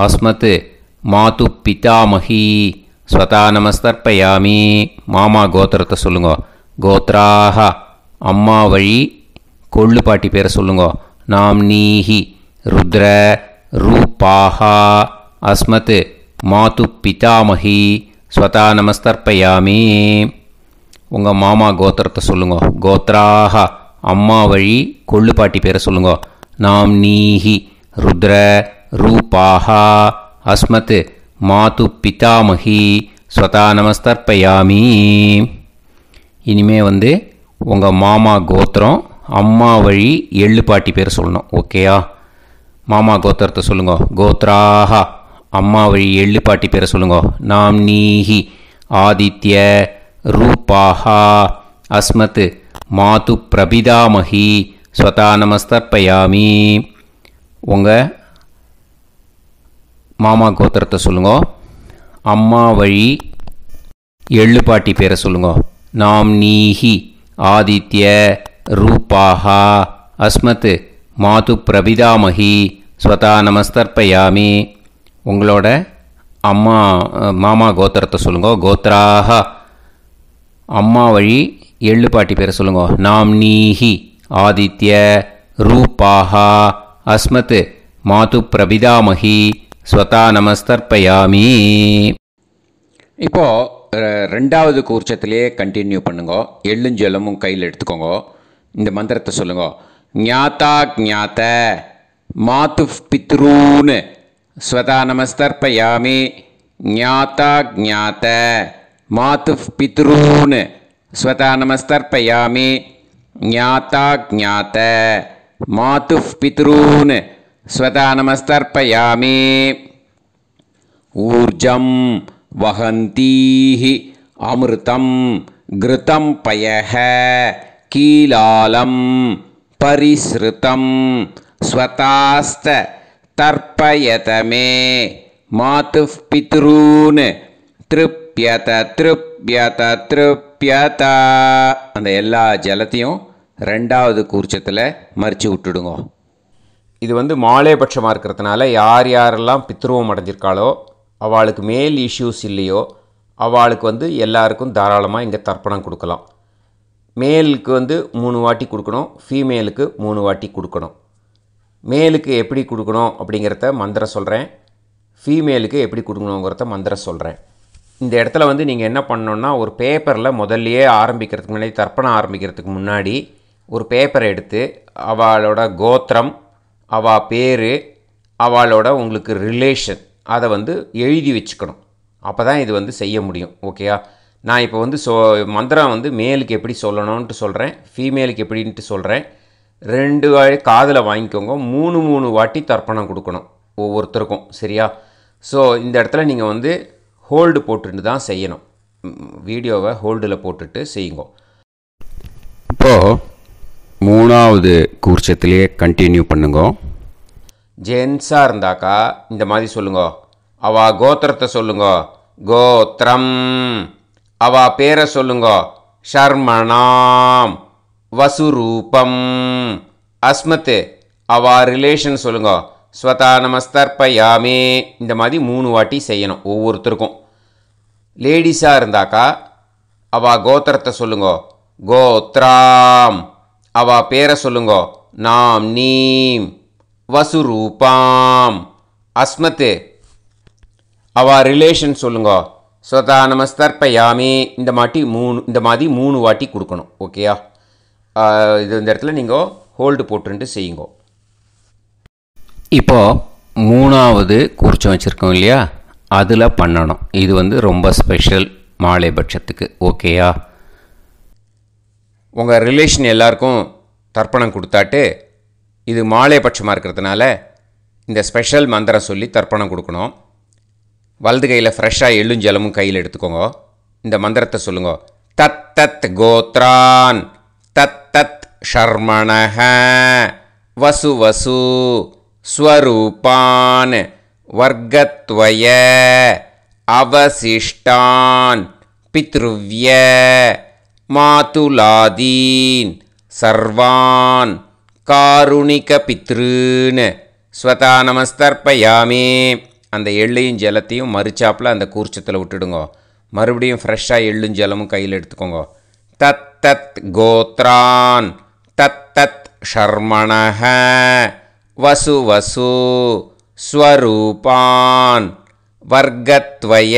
அஸ்மத் மாது பிதாமகி ஸ்வதா நமஸ்தர்ப்பயாமி. மாமா கோத்திரத்தை சொல்லுங்க. கோத்ராஹ அம்மா வழி கொள்ளுப்பாட்டி பேரை சொல்லுங்க. நாம்னீஹி ருத்ர ரூபாஹா அஸ்மத் மாது பிதாமகி ஸ்வதா நமஸ்தர்ப்பயாமி. உங்கள் மாமா கோத்திரத்தை சொல்லுங்க. கோத்ராஹ அம்மா வழி கொள்ளுப்பாட்டி பேரை சொல்லுங்க. நாம்னீஹி ருத்ர ரூபாஹா அஸ்மத் மாது பிதாமகி ஸ்வதா நமஸ்தர்ப்பயாமி. இனிமே உங்கள் மாமா கோத்திரம் அம்மா வழி எள்ளுப்பாட்டி பேர் சொல்லணும். ஓகேயா? மாமா கோத்திரத்தை சொல்லுங்க. கோத்ராஹ அம்மா வழி எள்ளுப்பாட்டி பேரை சொல்லுங்க. நாம்னீஹி ஆதித்ய ரூபாஹா அஸ்மத் மாது பிரபிதாமகி ஸ்வதா நமஸ்தர்ப்பயாமி. உங்கள் மாமா கோத்திரத்தை சொல்லுங்க. அம்மா வழி எள்ளுப்பாட்டி பேரை சொல்லுங்க. நாம்னீஹி ஆதித்ய ரூபாஹா அஸ்மத் மாது பிரபிதாமகி ஸ்வதா நமஸ்தர்ப்பயாமி. உங்களோட மாமா கோத்திரத்தை சொல்லுங்க. கோத்ராஹ அம்மா வழி எள்ளுப்பாட்டி பேரை சொல்லுங்க. நாம்னீஹி ஆதித்ய ரூபாஹா அஸ்மத் மாது பிரபிதாமகி ஸ்வதா நமஸ்தர்ப்பயாமி. இப்போது ரெண்டாவது கூர்ச்சத்திலே கண்டினியூ பண்ணுங்க. எள்ளும் ஜலமும் கையில் எடுத்துக்கோங்க. இந்த மந்திரத்தை சொல்லுங்க. ஞாதா ஞாத மாது பித்ரூன் ஸ்வதா நமஸ்தர்ப்பயாமி. ஞாதா ஞாத மாது பித்ரூன் ஸ்வதா நமஸ்தர்ப்பயாமி. ஞாதா ஞாத மாது பித்ரூன் ஸ்வதா நமஸ்தர்ப்பயாமி. ஊர்ஜம் வஹந்தீஹி அமிர்தம் கிருதம் பயஹ கீலாலம் பரிஸ்ருதம் ஸ்வதாஸ்த தர்ப்பயதமே மாது பித்ரூன் திருப்யத திருப்யத திருப்யத. அந்த எல்லா ஜலத்தையும் ரெண்டாவது கூர்ச்சத்தில் மறித்து விட்டுடுங்க. இது மாலேபட்சமாக இருக்கிறதுனால யார் யாரெல்லாம் பித்ருவம் அடைஞ்சிருக்காளோ அவளுக்கு மேல் இஷ்யூஸ் இல்லையோ அவளுக்கு எல்லாருக்கும் தாராளமாக இங்கே தர்ப்பணம் கொடுக்கலாம். மேலுக்கு 3 வாட்டி கொடுக்கணும், ஃபீமேலுக்கு 3 வாட்டி கொடுக்கணும். மேலுக்கு எப்படி கொடுக்கணும் அப்படிங்கிறத மந்திரம் சொல்கிறேன், ஃபீமேலுக்கு எப்படி கொடுக்கணுங்கிறத மந்திரம் சொல்கிறேன். இந்த இடத்துல நீங்கள் என்ன பண்ணணுன்னா, ஒரு பேப்பரில் முதல்லையே ஆரம்பிக்கிறதுக்கு முன்னாடி, தர்ப்பணம் ஆரம்பிக்கிறதுக்கு முன்னாடி ஒரு பேப்பரை எடுத்து அவளோட கோத்திரம், அவள் பேர், அவளோட உங்களுக்கு ரிலேஷன் அதை எழுதி வச்சுக்கணும். அப்போ தான் இது செய்ய முடியும். ஓகேயா? நான் இப்போ மந்திரம் மேலுக்கு எப்படி சொல்லணும்ன்ட்டு சொல்கிறேன், ஃபீமேலுக்கு எப்படின்ட்டு சொல்கிறேன். 2 வாட்டி காதில் வாங்கிக்கோங்க. 3 வாட்டி தர்ப்பணம் கொடுக்கணும் ஒவ்வொருத்தருக்கும். சரியா? ஸோ இந்த இடத்துல நீங்கள் ஹோல்டு போட்டுட்டு தான் செய்யணும். வீடியோவை ஹோல்டில் போட்டுட்டு செய்யுங்க. இப்போது 3வது கூர்ச்சத்திலே கண்டினியூ பண்ணுங்க. ஜென்ஸாக இருந்தாக்கா இந்த மாதிரி சொல்லுங்க. அவள் கோத்திரத்தை சொல்லுங்க. கோத்திரம். அவள் பேரை சொல்லுங்க. ஷர்மணாம் வசுரூபம் அஸ்மத். அவள் ரிலேஷன் சொல்லுங்க. ஸ்வதா நமஸ்தர்ப்பயாமி. இந்த மாதிரி 3 வாட்டி செய்யணும் ஒவ்வொருத்தருக்கும். லேடிஸாக இருந்தாக்கா அவள் கோத்திரத்தை சொல்லுங்க. கோத்ராம். அவள் பேரை சொல்லுங்க. நாம் நீம் வசுரூபாம் அஸ்மத். அவள் ரிலேஷன் சொல்லுங்க. ஸ்வதா நமஸ்தர்ப்பயாமி. இந்த மாதிரி 3 வாட்டி கொடுக்கணும். ஓகேயா? இந்த இடத்துல நீங்கள் ஹோல்டு போட்டுட்டு செய்யுங்க. இப்போது 3வது கூர்ச்சம் வச்சுருக்கோம் இல்லையா, அதில் பண்ணணும். இது ரொம்ப ஸ்பெஷல் மாலைபட்சத்துக்கு. ஓகேயா? உங்கள் ரிலேஷன் எல்லாருக்கும் தர்ப்பணம் கொடுத்தாட்டு இது மாலைபட்சமாக இருக்கிறதுனால இந்த ஸ்பெஷல் மந்திரம் சொல்லி தர்ப்பணம் கொடுக்கணும். வலது கையில் ஃப்ரெஷ்ஷாக எள்ளும் ஜலமும் கையில் எடுத்துக்கோங்க. இந்த மந்திரத்தை சொல்லுங்க. தத் தத் கோத்ரான் தத் தத் ஷர்மணஹ வசு வசு ஸ்வரூபான் வர்க்கத்வய அவசிஷ்டான் பித்ருவ்ய மாதுலாதீன் சர்வான் காருணிகபித்ருன் ஸ்வதா நமஸ்தர்ப்பயாமி. அந்த எள்ளையும் ஜலத்தையும் மறுச்சாப்பில் அந்த கூர்ச்சத்தில் விட்டுடுங்க. மறுபடியும் ஃப்ரெஷ்ஷாக எள்ளும் ஜலமும் கையில் எடுத்துக்கோங்க. தத் தத் கோத்ரான் தத் தத் ஷர்மணஹ வசு வசு ஸ்வரூபான் வர்க்கத்வய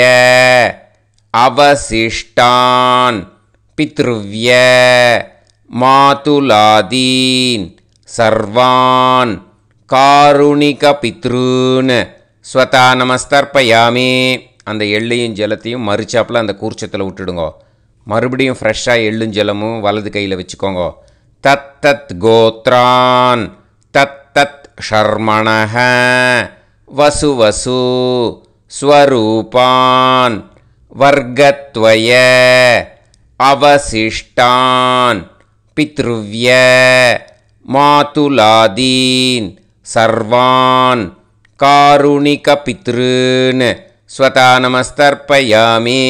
அவசிஷ்டான் பித்ருவ்ய மாதுலாதீன் சர்வான் காருணிகபித்ருன் ஸ்வதா நமஸ்தர்ப்பயாமி. அந்த எள்ளையும் ஜலத்தையும் மறுச்சாப்பில் அந்த கூர்ச்சத்தில் விட்டுடுங்க. மறுபடியும் ஃப்ரெஷ்ஷாக எள்ளும் ஜலமும் வலது கையில் வச்சுக்கோங்க. தத் தத் கோத்ரான் தத் தத் ஷர்மணஹ வசு வசு ஸ்வரூபான் வர்க்கத்வய அவசிஷ்டான் பித்ருவ்ய மாதுலாதீன் சர்வான் காருணிகபித்ருன் ஸ்வதா நமஸ்தர்ப்பயாமி.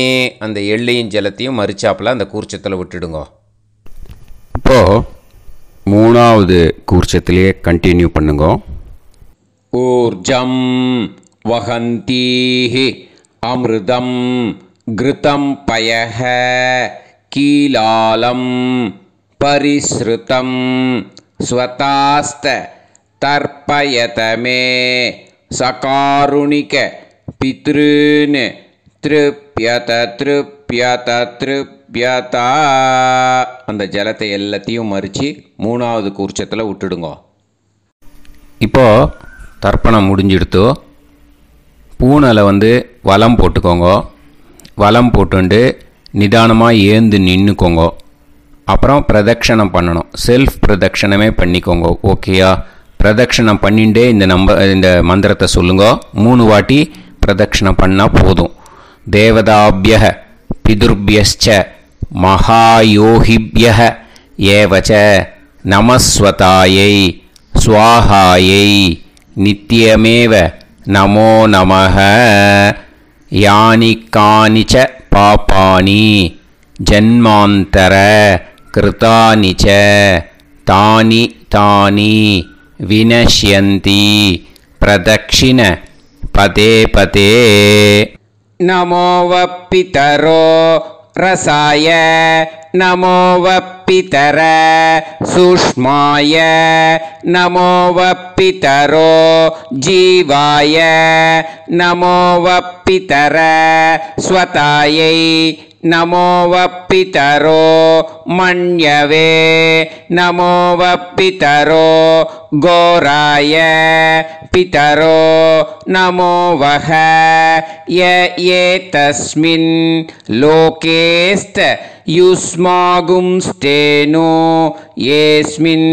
அந்த எள்ளையும் ஜலத்தையும் மறுச்சாப்பில் அந்த கூர்ச்சத்தில் விட்டுடுங்க. இப்போது மூணாவது கூர்ச்சத்திலேயே கண்டினியூ பண்ணுங்க. ஊர்ஜம் வஹந்தீஹி அமிர்தம் கிருதம் பயஹ கீலாலம் பரிஸ்ருதம் ஸ்வதாஸ்த தர்ப்பயதமே சகாருணிக பித்ருன் திருப்யத திருப்யத திருப்யதா. அந்த ஜலத்தை எல்லாத்தையும் மறித்து மூணாவது கூர்ச்சத்தில் விட்டுடுங்க. இப்போது தர்ப்பணம் முடிஞ்சிடுத்து. பூனலை வலம் போட்டுக்கோங்க. வலம் போட்டுண்டு நிதானமாக ஏந்து நின்றுக்கோங்க. அப்புறம் பிரதட்சணம் பண்ணணும். செல்ஃப் பிரதட்சணமே பண்ணிக்கோங்க. ஓகேயா? பிரதட்சணம் பண்ணிண்டே இந்த மந்திரத்தை சொல்லுங்க. 3 வாட்டி பிரதட்சணம் பண்ணால் போதும். தேவதாபிய பிதுர்பியச்ச மகாயோகிபிய ஏவச்ச நமஸ்வதாயை ஸ்வாஹாயை நித்யமேவ நமோ நமஹ. யானி கானிச்ச பாபானி ஜன்மாந்தர கிருதானி ச தானி தானி வினஷ்யந்தி பிரதக்ஷிண பதே பதே. நமோ வப்பிதரோ ரசாய நமோ வப்பிதர சூஷ்மாய நமோ வப்பிதரோ ஜீவாய நமோ வப்பிதர ஸ்வதாயை நமோ வப்பிதரோ மண்யவே நமோ வப்பிதரோ கோராய பிதரோ நமோ வஹ ஏதஸ்மின் லோகேஸ்த யுஸ்மாகும்ஸ்தேனோ ஏஸ்மின்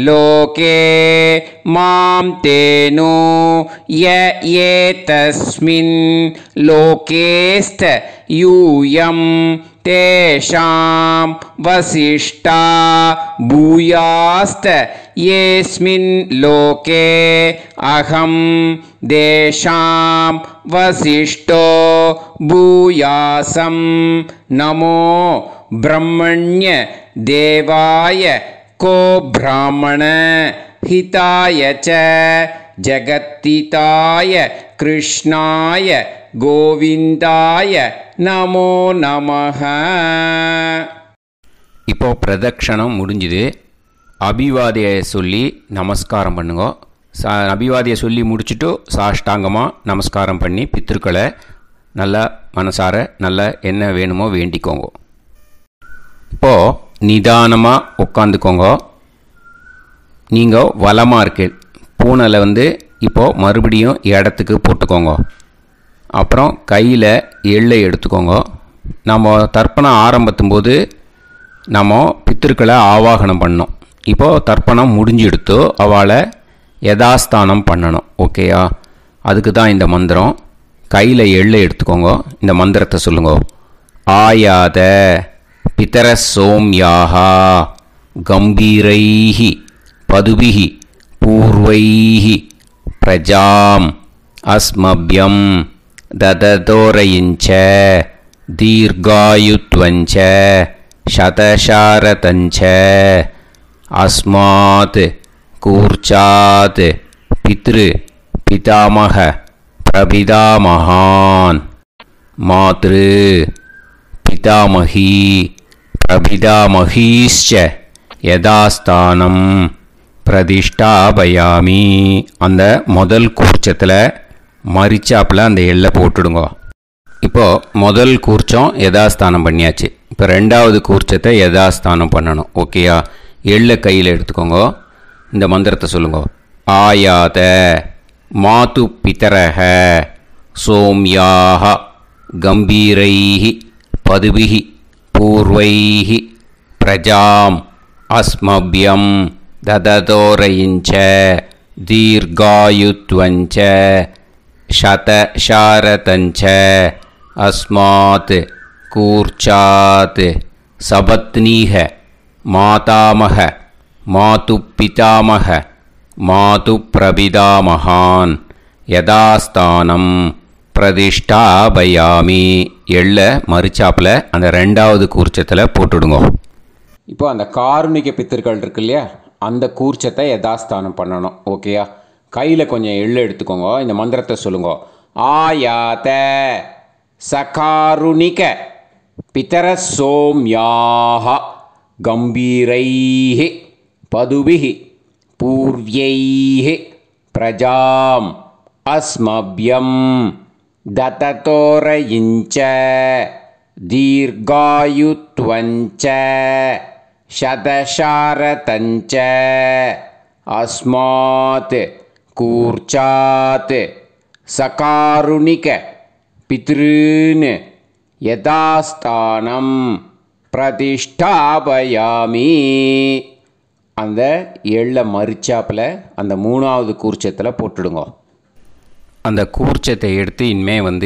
லோகே மாம் தேனோ ஏதஸ்மின் லோகேஸ்த யூயம் தேஷாம் வசிஷ்டா பூயாஸ்த ஏஸ்மின் லோகே அகம் தேஷாம் வசிஷ்டோ பூயாசம். நமோ பிரம்மண்ய தேவாய கோ பிராமண ஹிதாய ச ஜகத்திதாய கிருஷ்ணாய கோவிந்தாய நமோ நமஹ. இப்போ பிரதட்சணம் முடிஞ்சுது. அபிவாதியை சொல்லி நமஸ்காரம் பண்ணுங்க. அபிவாதியை சொல்லி முடிச்சுட்டு சாஷ்டாங்கமாக நமஸ்காரம் பண்ணி பித்ருக்களை நல்லா மனசார நல்லா என்ன வேணுமோ வேண்டிக்கோங்க. இப்போது நிதானமாக உட்காந்துக்கோங்க. நீங்கள் வலமாக இருக்கு பூனலை இப்போது மறுபடியும் இடத்துக்கு போட்டுக்கோங்க. அப்புறம் கையில் எள்ளை எடுத்துக்கோங்க. நம்ம தர்ப்பணம் ஆரம்பிக்கும்போது நம்ம பித்திருக்களை ஆவாகனம் பண்ணோம். இப்போது தர்ப்பணம் முடிஞ்செடுத்து அவளை யதாஸ்தானம் பண்ணணும். ஓகேயா? அதுக்கு தான் இந்த மந்திரம். கையில் எள்ளை எடுத்துக்கோங்க. இந்த மந்திரத்தை சொல்லுங்க. ஆயாத பிதர சோம்யாஹா கம்பீரைஹி பதுபிஹி பூர்வைஹி பிரஜாம் அஸ்மப்யம் தததோரயிஞ்ச தீர்காயுத்வஞ்ச சதசாரதஞ்ச अस्मात् कूर्चात् पितृ पितामह प्रपितामहान् मातृ पितामही प्रपितामहीश्च यथास्थानं பிரதிஷ்டாபயாமி. அந்த முதல் கூர்ச்சத்தில் மரிச்சாப்பில் அந்த எள்ளை போட்டுடுங்க. இப்போது முதல் கூர்ச்சம் யதாஸ்தானம் பண்ணியாச்சு. இப்போ ரெண்டாவது கூர்ச்சத்தை யதாஸ்தானம் பண்ணணும். ஓகேயா? எள்ளை கையில் எடுத்துக்கோங்க. இந்த மந்திரத்தை சொல்லுங்க. ஆயாத மாது பிதரஹ சோம்யாக கம்பீரைஹி பதுபிஹி பூர்வைஹி பிரஜாம் அஸ்மபியம் தததோரயிஞ்ச தீர்காயுத்வஞ்ச சதசாரதஞ்ச அஸ்மாத் கூர்ச்சாத் சபத்னீஹ மாதாமஹ மாது பிதாமஹ மாது பிரபிதாமகான் யதாஸ்தானம் பிரதிஷ்டாபயாமி. எள்ள மரிச்சாப்பில் அந்த ரெண்டாவது கூர்ச்சத்தில் போட்டுடுங்க. இப்போ அந்த காருணிக பித்தர்கள் இருக்கு இல்லையா, அந்த கூர்ச்சத்தை யதாஸ்தானம் பண்ணணும். ஓகேயா? கையில் கொஞ்சம் எள்ளு எடுத்துக்கோங்க. இந்த மந்திரத்தை சொல்லுங்க. ஆயாத சகாருணிக பிதர சோம்யாக கம்பீரைஹி பதுபிஹி பூர்வைஹி பிரஜாம் அஸ்மபியம் தததோரயிஞ்ச தீர்காயுத்வஞ்ச சதசாரதஞ்ச அஸ்மாத் கூர்ச்சாத் சகாருணிக பித்ருன் யதாஸ்தானம் பிரதிஷ்டாபயாமி. அந்த எள்ள மரிச்சாப்பில் அந்த மூணாவது கூர்ச்சத்தில் போட்டுடுங்க. அந்த கூர்ச்சத்தை எடுத்து இனிமேல்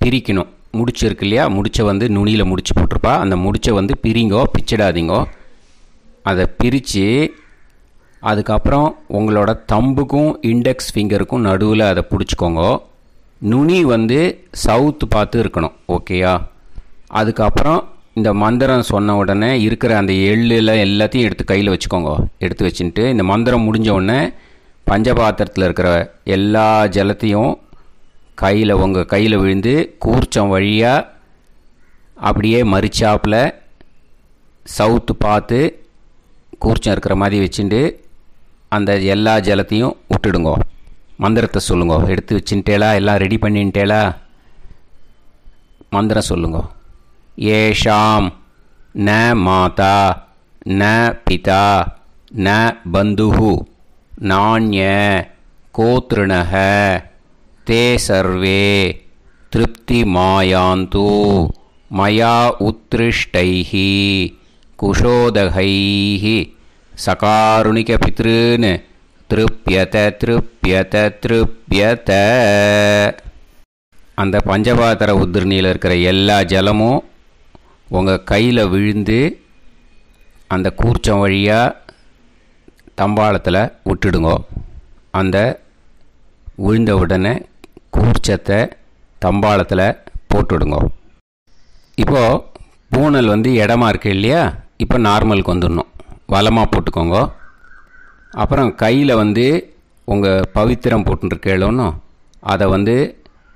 பிரிக்கணும். முடிச்சு இருக்கு இல்லையா, முடிச்சை நுனியில் முடிச்சு போட்டிருப்பா. அந்த முடிச்சை பிரிங்கோ, பிச்சிடாதீங்கோ. அதை பிரித்து அதுக்கப்புறம் உங்களோட தம்புக்கும் இண்டெக்ஸ் ஃபிங்கருக்கும் நடுவில் அதை பிடிச்சிக்கோங்க. நுனி சவுத்து பார்த்து இருக்கணும். ஓகேயா? அதுக்கப்புறம் இந்த மந்திரம் சொன்ன உடனே இருக்கிற அந்த எள்ளில் எல்லாத்தையும் எடுத்து கையில் வச்சுக்கோங்க. எடுத்து வச்சுட்டு இந்த மந்திரம் முடிஞ்ச உடனே பஞ்சபாத்திரத்தில் இருக்கிற எல்லா ஜலத்தையும் உங்கள் கையில் விழுந்து கூர்ச்சம் வழியாக அப்படியே மரிச்சாப்பில் சவுத்து பார்த்து கூர்ச்சம் இருக்கிற மாதிரி வச்சுட்டு அந்த எல்லா ஜலத்தையும் விட்டுடுங்க. மந்திரத்தை சொல்லுங்க. எடுத்து வச்சுட்டேலா? எல்லாம் ரெடி பண்ணிட்டேலா? மந்திரம் சொல்லுங்க. ஏஷாம் ந மாதா ந பிதா ந பந்துஹு நாண்ய கோத்ருணஹ தே சர்வே திருப்தி மாயாந்து மயா உத்ருஷ்டைஹி குஷோதகைஹி சகாருணிக பித்ருன் திருப்யத திருப்யத திருப்யத. அந்த பஞ்சபாத்திர உதிர்ணியில் இருக்கிற எல்லா ஜலமும் உங்கள் கையில் விழுந்து அந்த கூர்ச்சம் வழியாக தம்பாளத்தில் விட்டுடுங்க. அந்த விழுந்த உடனே கூர்ச்சத்தை தம்பாளத்தில் போட்டுடுங்க. இப்போது பூனல் இடமா இருக்கு இல்லையா, இப்போ நார்மலுக்கு வந்துடணும். வலமாக போட்டுக்கோங்க. அப்புறம் கையில் உங்கள் பவித்திரம் போட்டுருக்கேளோன்னு அதை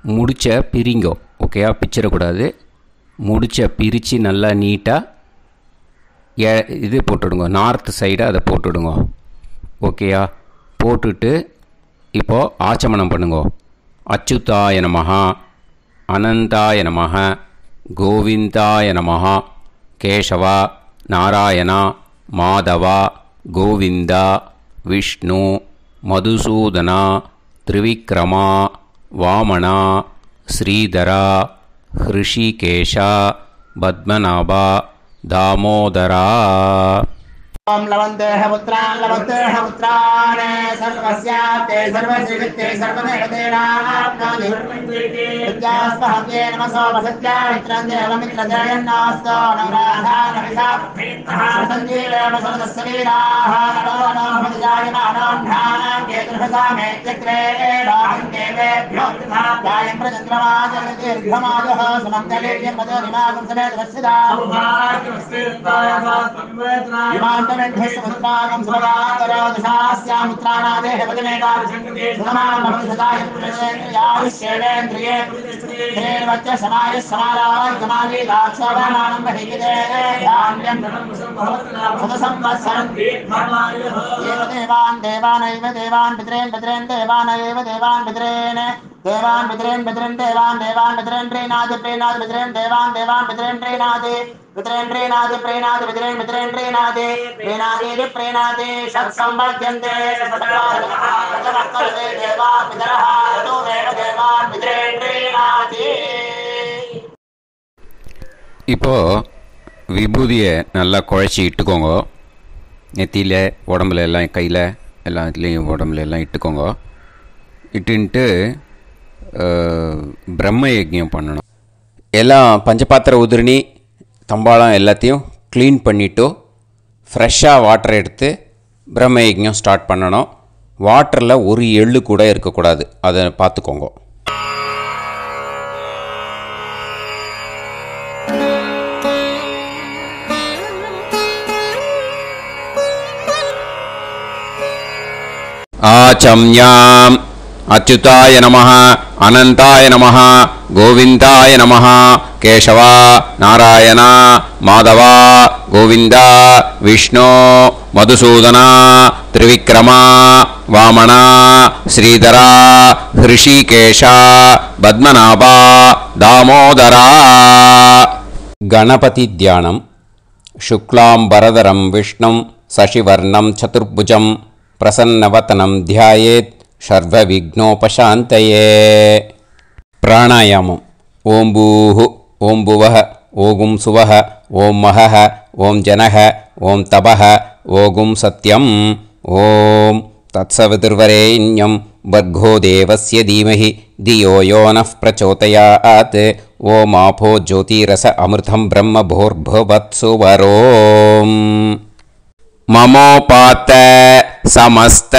முடிச்ச பிரிங்கோ. ஓகேயா? பிச்சிடக்கூடாது. முடிச்ச பிரித்து நல்லா நீட்டாக இது போட்டுடுங்க. நார்த் சைடை அதை போட்டுடுங்க. ஓகேயா? போட்டுட்டு இப்போது ஆச்சமனம் பண்ணுங்க. அச்சுதாய நமஹ அனந்தாய நமஹ கோவிந்தாய நமஹ கேசவா நாராயணா மாதவா கோவிந்தா விஷ்ணு மதுசூதனா திரிவிக்ரமா வாமனா ஸ்ரீதரா ஹிருஷிகேஷா பத்மநாபா தாமோதரா. लवन्तेः पुत्रान् लवन्तेः पुत्रान् सर्वस्याप्ते सर्वश्रीवित्ते सर्वमेवतेनाप्नोति विद्यास्महव्ये नमसो वसत्या मित्रं देवमित्रजयन्नास्तो नवराधानविषाः सञ्जीवेम सर्वस्वीराः नमो नमः जायमानोऽन्धानां केतुर्भसा मे चक्रे राहं देवेभ्यो जायं प्रचन्द्रमाजगदीर्घमाजः समन्तलेयं मदो निमागं समेत वत्सदा समेध्यस्वत्रागं सुभगाकरादशास्यामुत्राणादेह वदनेकाविशङ्कते समानमभिषदाय पुरुषेन्द्रियाविश्येन्द्रिये हेर्वच्च समाय समाराय समागे दाक्षाभामानं महिगिदे धान्यं सदसंवत्सरं देवान् देवानैव देवान् पितॄन् पितॄन् देवानैव देवान् पितॄन् देवान् पितॄन् पितॄन् देवान् देवान् पितॄन् प्रीणाति प्रीणाति पितॄन् देवान् देवान् पितॄन् प्रीणाति पितॄन् प्रीणाति प्रीणाति पितॄन् पितॄन् प्रीणाति प्रीणाति प्रीणाति षट्संवर्ध्यन्ते सदवक्कर्ते देवा पितरः ततोमेव देवान् पितॄन् प्रीणाति. இப்போது விபூதியை நல்லா குழச்சி இட்டுக்கோங்க. நெத்தியில் உடம்புல எல்லாம் கையில் எல்லா இதுலேயும் உடம்புல எல்லாம் இட்டுக்கோங்க. இட்டுன்ட்டு பிரம்ம யஜ்ஞம் பண்ணணும். எல்லாம் பஞ்சபாத்திர உதிரணி தம்பாளம் எல்லாத்தையும் க்ளீன் பண்ணிவிட்டு ஃப்ரெஷ்ஷாக வாட்டர் எடுத்து பிரம்ம யஜ்ஞம் ஸ்டார்ட் பண்ணணும். வாட்டரில் ஒரு எள்ளு கூட இருக்கக்கூடாது, அதை பார்த்துக்கோங்க. ஆச்சம்யாம் அச்சுதாய நமஹ அனந்தாய நமஹ கோவிந்தாய நமஹ கேசவா நாராயணா மாதவா கோவிந்தா விஷ்ணு மதுசூதனா திரிவிக்ரமா வாமனா ஸ்ரீதரா ஹிருஷிகேஷா பத்மநாபா தாமோதரா. கணபதி தியானம். சுக்லாம்பரதரம் விஷ்ணும் சசிவர்ணம் சதுர்புஜம் பிரசன்னவதனம் தியாயேத் சர்வவிக்னோபசாந்தயே. பிராணாயாமம். ஓம் பூஹு ஓம் புவஹ ஓகும் சுவஹ ஓம் மஹஹ ஓம் ஜனஹ ஓம் தபஹ ஓகும் சத்யம். ஓம் தத்சவிதுர்வரேண்யம் வர்கோ தேவஸ்ய தீமஹி தியோ யோ நः பிரச்சோதயாத். ஓம் ஆபோ ஜோதிரஸ அமிர்தம் பிரம்ம भूर्भुवत्सुवरोम्. மமோபாத்த சமஸ்த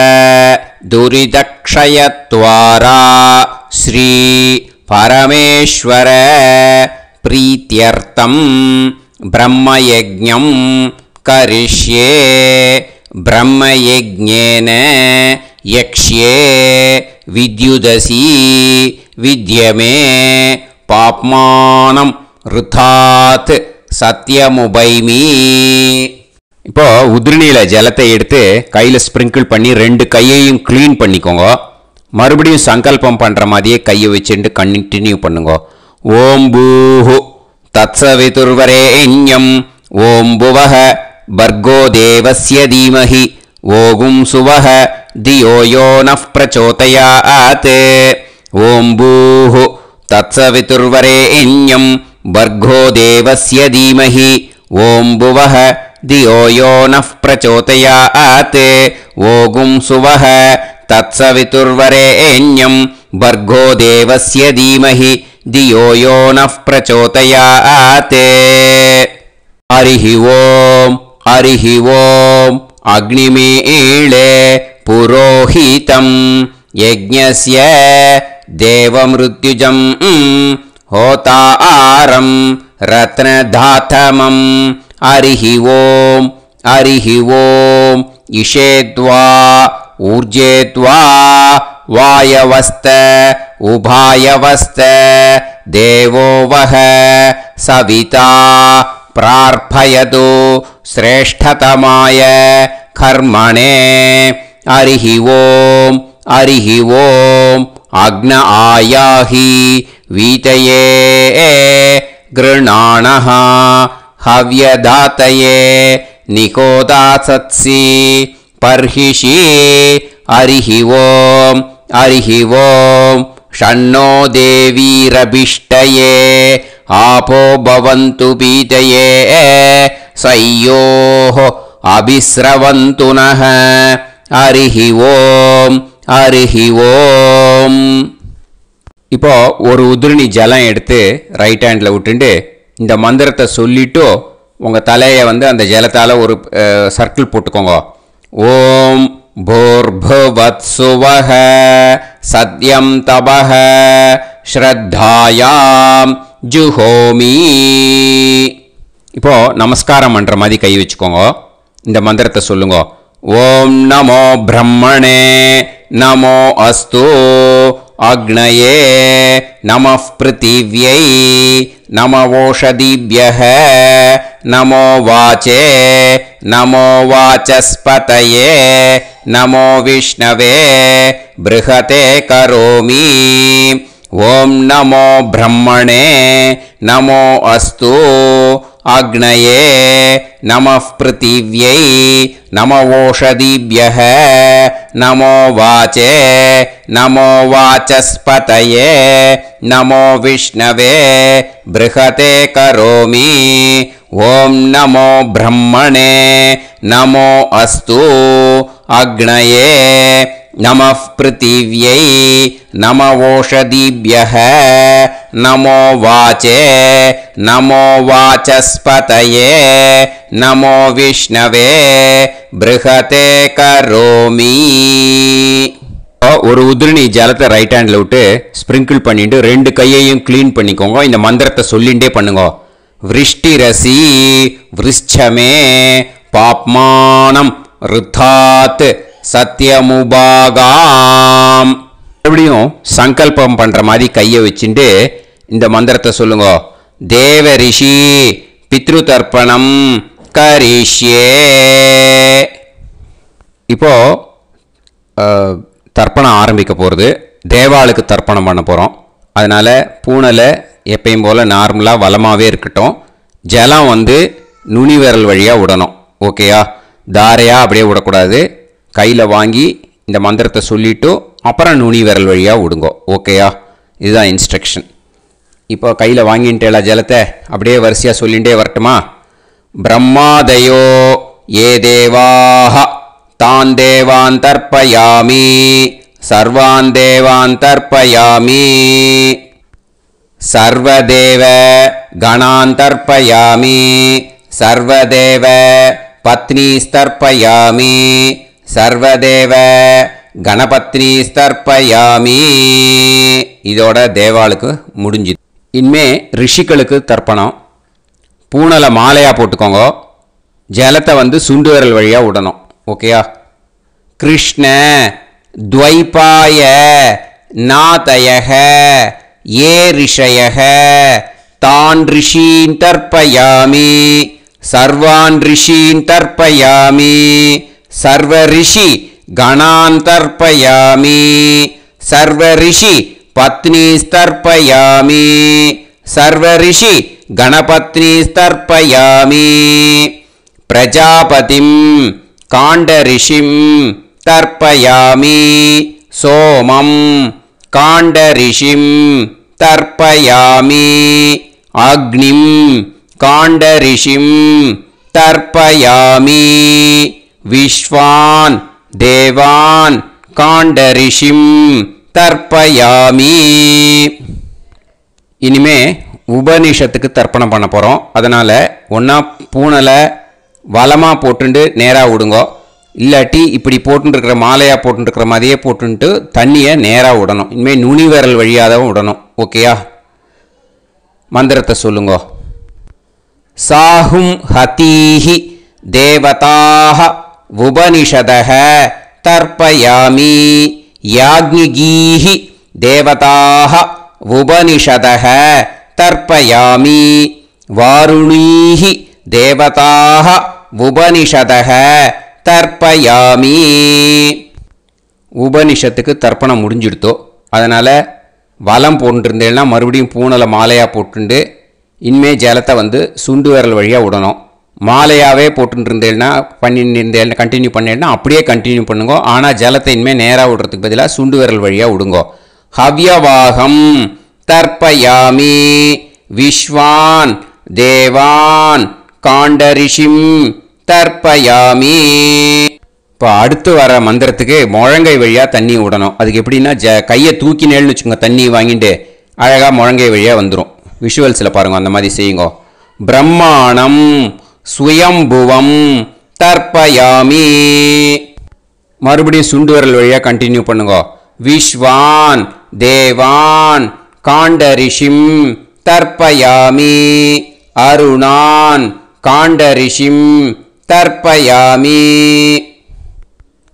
துரிதக்ஷயத்வாரா ஸ்ரீ பரமேஸ்வர பிரீத்யர்த்தம் பிரம்மயஜ்ஞம் கரிஷ்யே. பிரம்மயஜ்ஞேன யக்ஷ்யே வித்யுதசி வித்யமே பாப்மானம் ருதாத் சத்யமுபைமி. இப்போது உதிரணியில் ஜலத்தை எடுத்து கையில் ஸ்ப்ரிங்கிள் பண்ணி 2 கையையும் க்ளீன் பண்ணிக்கோங்க. மறுபடியும் சங்கல்பம் பண்ணுற மாதிரியே கையை வச்சுட்டு கண்டினியூ பண்ணுங்க. ஓம் பூஹு தத்சவிதுர்வரேண்யம் ஓம் புவஹ பர்கோ தேவஸ்ய தீமஹி ஓகும் சுவஹ தியோ யோ நः பிரச்சோதயாத். ஓம் பூஹு தத்சவிதுர்வரேண்யம் பர்கோ தேவஸ்ய தீமஹி ஓம் புவஹ தியோ யோ நः பிரச்சோதயாத். ஓகும் சுவஹ தத்சவிதுர்வரேண்யம் பர்கோ தேவஸ்ய தீமஹி தியோ யோ நः பிரச்சோதயாத். ஹரிஹி ஓம் ஹரிஹி ஓம். அக்னிமீளே புரோஹிதம் யஜ்ஞஸ்ய தேவமிருத்யுஜம் ஹோதாரம் ரத்னதாதமம். ஹரிஹி ஓம் ஹரிஹி ஓம். இஷேத்வா ஊர்ஜேத்வா வாயவஸ்த உபாயவஸ்த தேவோ வஹ சவிதா பிரார்ப்பயது ஸ்ரேஷ்டதமாய கர்மணே. ஹரிஹி ஓம் ஹரிஹி ஓம். அக்ன ஆயாஹி வீதயே கிருணாணஹ ஹவ்யதாத்தயே நிகோதாசத்சி பர்ஹிஷி. ஹரிஹி ஓம் ஹரிஹி ஓம். ஷண்ணோ தேவீரபிஷ்டயே ஆபோ பவந்து பீதயே சய்யோஹ அபிஸ்ரவந்து நஹ. ஹரிஹி ஓம் ஹரிஹி ஓம். இப்போ ஒரு உதிரணி ஜலம் எடுத்து ரைட் ஹேண்டில் விட்டுண்டு இந்த மந்திரத்தை சொல்லிட்டு உங்கள் தலையை அந்த ஜலத்தால் ஒரு சர்க்கிள் போட்டுக்கோங்க. ஓம் भूर्भुवत्सुवः सत्यं तपः ஸ்ரத்தாயாம் ஜுஹோமி. இப்போது நமஸ்காரம் பண்ணுற மாதிரி கை வச்சுக்கோங்க. இந்த மந்திரத்தை சொல்லுங்க. ஓம் நமோ பிரம்மணே நமோ அஸ்து அக்னயே நமः பிருத்திவ்யை நமவோஷதிப்யஹ நமோ வாச்சே நமோ வாசஸ்பதயே நமோ விஷ்ணவே ப்ருஹதே கரோமி. ஓம் நமோ பிரம்மணே நமோ அஸ்து அக்னயே நமः பிருத்திவ்யை நமவோஷதிப்யஹ நமோ வாச்சே நமோ வாசஸ்பதயே நமோ விஷ்ணவே ப்ருஹதே கரோமி. ஓம் நமோ பிரம்மணே நமோ அஸ்து அக்னயே நமः பிருத்திவ்யை நமவோஷதிப்யஹ நமோ வாச்சே நமோ வாசஸ்பதயே நமோ விஷ்ணவே ப்ருஹதே கரோமி. ஒரு உதிரணி ஜலத்தை ரைட் ஹேண்டில் விட்டு ஸ்ப்ரிங்கிள் பண்ணிட்டு 2 கையையும் க்ளீன் பண்ணிக்கோங்க. இந்த மந்திரத்தை சொல்லிகிட்டே பண்ணுங்க. விருஷ்டிரசி விருஷ்சமே பாப்மானம் ருத்தாத் சத்யமுபாகாம். மறுபடியும் சங்கல்பம் பண்ணுற மாதிரி கையை வச்சுட்டு இந்த மந்திரத்தை சொல்லுங்க. தேவ ரிஷி பித்ரு தர்ப்பணம் கரிஷ்யே. இப்போ தர்ப்பணம் ஆரம்பிக்க போகிறது. தேவாளுக்கு தர்ப்பணம் பண்ண போகிறோம். அதனால் பூனலை எப்பயும் போல் நார்மலாக வளமாகவே இருக்கட்டும். ஜலம் நுனி விரல் வழியாக விடணும். ஓகேயா? தாரையாக அப்படியே விடக்கூடாது. கையில் வாங்கி இந்த மந்திரத்தை சொல்லிவிட்டு அப்புறம் நுனி விரல் வழியாக விடுங்க. ஓகேயா? இதுதான் இன்ஸ்ட்ரக்ஷன். இப்போ கையில் வாங்கிட்டேல ஜலத்தை அப்படியே வரிசையாக சொல்லிகிட்டே வரட்டுமா? பிரம்மாதயோ ஏ தேவாஹ தான் தேவான் தர்ப்பயாமி சர்வான் தேவான் தர்ப்பயாமி சர்வதேவ கணான் தர்ப்பயாமி சர்வதேவ பத்னீஸ்தர்ப்பயாமி சர்வதேவ கணபத்னீஸ்தர்ப்பயாமி. இதோட தேவாளுக்கு முடிஞ்சுது. இனிமே ரிஷிகளுக்கு தர்ப்பணம். பூனலை மாலையாக போட்டுக்கோங்க. ஜலத்தை சுண்டு விரல் வழியாக விடணும். ஓகேயா? கிருஷ்ண துவைபாய நாதயக ஏ ரிஷயக தான் ரிஷீன் தர்ப்பயாமி சர்வான் ரிஷீன் தர்ப்பயாமி சர்வ ரிஷி கணான் தர்ப்பயாமி சர்வ ரிஷி பத்னீஸ்தர்ப்பயாமி சர்வ ரிஷி கணபத்னீஸ்தர்ப்பயாமி பிரஜாபதிம் காண்டரிஷிம் தர்ப்பயாமி சோமம் காண்டரிஷிம் தர்ப்பயாமி அக்னிம் காண்டரிஷிம் தர்ப்பயாமி விஸ்வான் தேவான் காண்டரிஷிம் தர்ப்பயாமி. இனிமே உபனிஷத்துக்கு தர்ப்பணம் பண்ண போகிறோம். அதனால் ஒன்றா பூனலை வலமாக போட்டுண்டு நேராக விடுங்க. இல்லாட்டி இப்படி போட்டுருக்கிற மாலையாக போட்டுருக்கிற மாதிரியே போட்டுன்ட்டு தண்ணியை நேராக விடணும். இனிமேல் நுனி விரல் வழியாக தான் விடணும். ஓகேயா? மந்திரத்தை சொல்லுங்க. சாஹும் ஹதீஹி தேவதாக உபனிஷதஹ தர்ப்பயாமி யாக்ஞிகீஹி தேவதாக உபனிஷதஹ தர்ப்பயாமி வாருணீஹி தேவதாக உபனிஷதஹ தர்ப்பயாமி. உபனிஷத்துக்கு தர்ப்பணம் முடிஞ்சிடுத்தோ. அதனால் வலம் போட்டுருந்தேன்னா மறுபடியும் பூனலை மாலையாக போட்டுண்டு இனிமே ஜலத்தை சுண்டு விரல் வழியாக விடணும். மாலையாகவே போட்டுருந்தேன்னா பண்ணிருந்தேன்னா கண்டினியூ பண்ணேன்னா அப்படியே கண்டினியூ பண்ணுங்க. ஆனால் ஜலத்தை இனிமேல் நேராக விடுறதுக்கு பதிலாக சுண்டு விரல் வழியாக விடுங்கோ. ஹவ்யவாகம் தர்ப்பயாமி விஸ்வான் தேவான் காண்டரிஷிம் தர்ப்பயாமி. இப்போ அடுத்து வர மந்திரத்துக்கு முழங்கை வழியாக தண்ணி விடணும். அதுக்கு எப்படின்னா கையை தூக்கினேன்னு வச்சுக்கோங்க. தண்ணி வாங்கிட்டு அழகாக முழங்கை வழியாக வந்துடும். விஷுவல்ஸில் பாருங்க, அந்த மாதிரி செய்யுங்க. பிரம்மாணம் சுயம்புவம் தர்ப்பயாமி. மறுபடியும் சுண்டு விரல் வழியாக கண்டினியூ பண்ணுங்க. விஸ்வான் தேவான் காண்டரிஷிம் தர்ப்பயாமி அருணான் காண்டரிஷிம் தர்ப்பயாமி.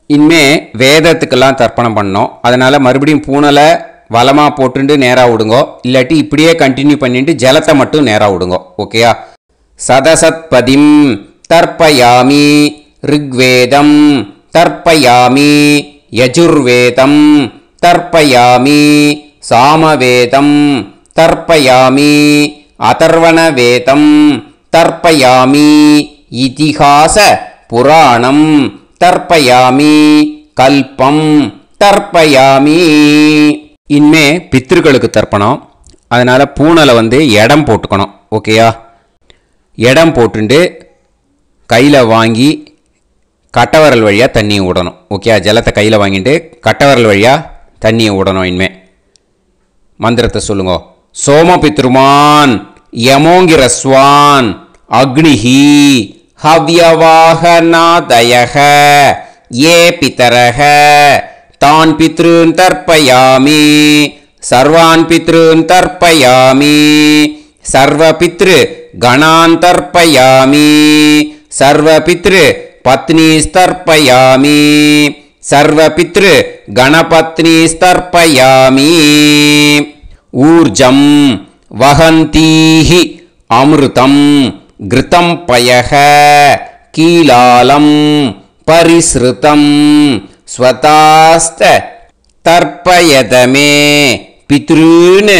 இனிமே வேதத்துக்கெல்லாம் தர்ப்பணம் பண்ணோம். அதனால் மறுபடியும் பூனலை வலமாக போட்டுட்டு நேராக விடுங்கோ. இல்லாட்டி இப்படியே கண்டினியூ பண்ணிட்டு ஜலத்தை மட்டும் நேராக விடுங்கோ. ஓகேயா? சதசத்பதிம் தர்ப்பயாமி, ரிக்வேதம் தர்ப்பயாமி, யஜுர்வேதம் தர்ப்பயாமி, சாமவேதம் தர்ப்பயாமி, அதர்வணவேதம் தர்ப்பயாமி, இதிஹாச புராணம் தர்ப்பயாமி, கல்பம் தர்ப்பயாமி. இனிமே பித்ருக்களுக்கு தர்ப்பணம். அதனால் பூனலை இடம் போட்டுக்கணும். ஓகேயா? இடம் போட்டுண்டு கையில் வாங்கி கட்டவரல் வழியாக தண்ணியை விடணும். ஓகே? ஜலத்தை கையில் வாங்கிட்டு கட்டவரல் வழியாக தண்ணியை விடணும். இனிமே மந்திரத்தை சொல்லுங்க. சோமபித்ருமான் யமோங்கிரஸ்வான் அக்னிஹி ஹவ்யவாகநாதயக ஏ பிதரக தான் பித்ருன் தர்ப்பயாமி, சர்வான் பித்ருன் தர்ப்பயாமி, சர்வபித்ரு கணான் தர்ப்பயாமி, சர்வபித்ரு பத்னிஸ்தர்ப்பயாமி, சர்வபித்ரு கணபத்னிஸ்தர்ப்பயாமி. ஊர்ஜம் வஹந்தீஹி அமிர்தம் கிருதம் பயக கீலாலம் பரிஸ்ருதம் ஸ்வதாஸ்த தர்ப்பயதமே பித்ருன்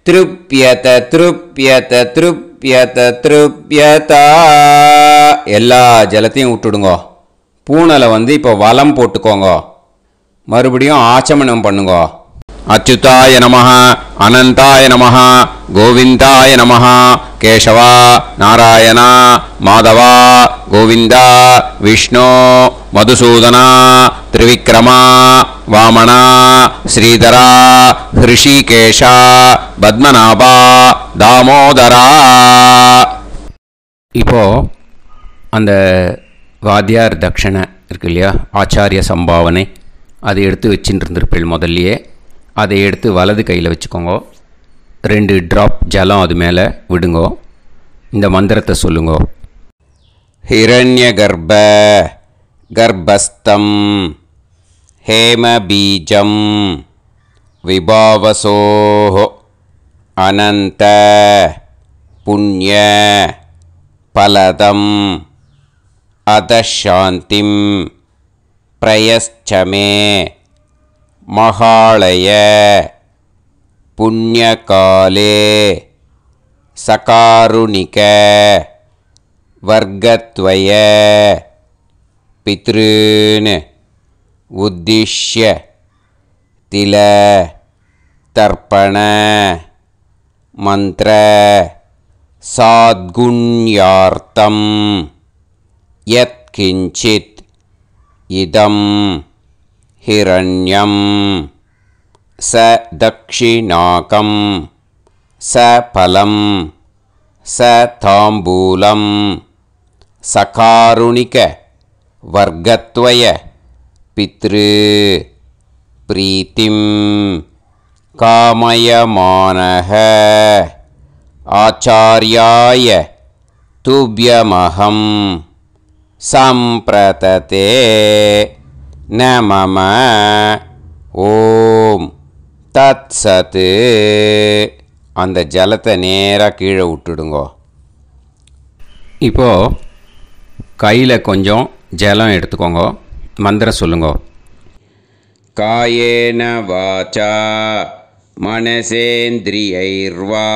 திருப்யத திருப்யத திருப்யத திருப்யதா. எல்லா ஜலத்தையும் விட்டுடுங்கோ. பூனலை இப்போ வலம் போட்டுக்கோங்க. மறுபடியும் ஆச்சமனம் பண்ணுங்கோ. அச்சுதாய நமஹ, அனந்தாய நமஹ, கோவிந்தாய நமஹ, கேசவா நாராயணா மாதவா கோவிந்தா விஷ்ணு மதுசூதனா திரிவிக்ரமா வாமனா ஸ்ரீதரா ஹிருஷிகேஷா பத்மநாபா தாமோதரா. இப்போது அந்த வாத்தியார் தட்சணை இருக்கு இல்லையா, ஆச்சாரிய சம்பாவனை, அதை எடுத்து வச்சுட்டு இருந்திருப்பேள். முதல்லையே அதை எடுத்து வலது கையில் வச்சுக்கோங்க. 2 ட்ராப் ஜலம் அது மேலே விடுங்கோ. இந்த மந்திரத்தை சொல்லுங்கோ. ஹிரண்ய கர்ப்ப கர்ப்பஸ்தம் ஹேமபீஜம் விபாவசோஹ அனந்த புண்ணிய பலதம் அதசாந்திம் பிரயச்சமே மகாளய புண்ணியகாலே சகாருணிக வர்க்கத்வய பித்ருன் உத்திஷ்ய தில தர்ப்பண மந்திர சாத்குண்யார்த்தம் யத் கிஞ்சித் இதம் ஹிரண்யம் ச தக்ஷிணாகம் ச பலம் ச தாம்பூலம் சகாருணிக வர்க்கத்வய பித்ரு பிரீத்திம் காமயமானஹ ஆச்சார்யாய துப்யமஹம் சம்பிரததே நமம. ஓம் தத் சத்து. அந்த ஜலத்தை நேராக கீழே விட்டுடுங்கோ. இப்போது கையில் கொஞ்சம் ஜலம் எடுத்துக்கோங்க. மந்திரம் சொல்லுங்கோ. காயேன வாச்சா மனசேந்திரியைர்வா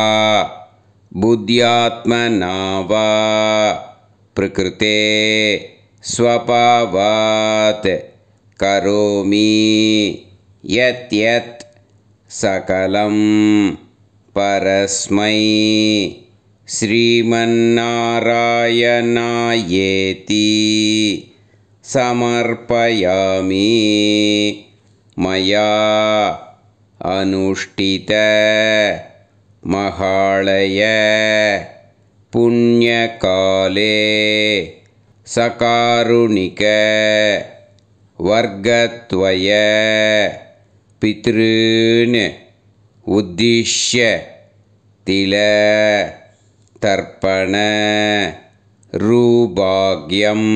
புத்யாத்மனா வா பிரகிருதே ஸ்வபாவாத் கரோமி யத் யத் சகலம் பரஸ்மை ஸ்ரீமன்னாராயணாயேதி சமர்ப்பயாமி மயா அனுஷ்டித மகாளய புண்ணியகாலே சகாருணிக வர்க்கத்வய பித்ருன் உத்திஷ்ய தில தர்ப்பண ரூபாக்யம்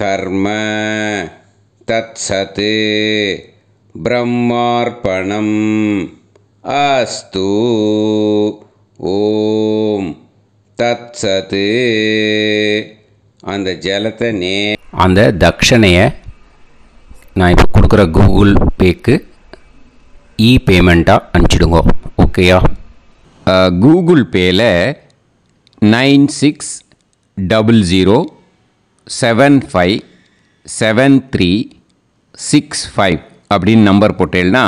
கர்ம தத்சத் பிரம்மார்ப்பணம் அஸ்து ஓம் தத்சத். அந்த ஜலத்தை அந்த தட்சணையை நான் இப்போ கொடுக்குற கூகுள் பேக்கு பேமெண்ட்டாக அனுப்பிச்சிடுங்க. ஓகேயா? கூகுள் பேயில் 9600757365 அப்படின்னு நம்பர் போட்டேன்னா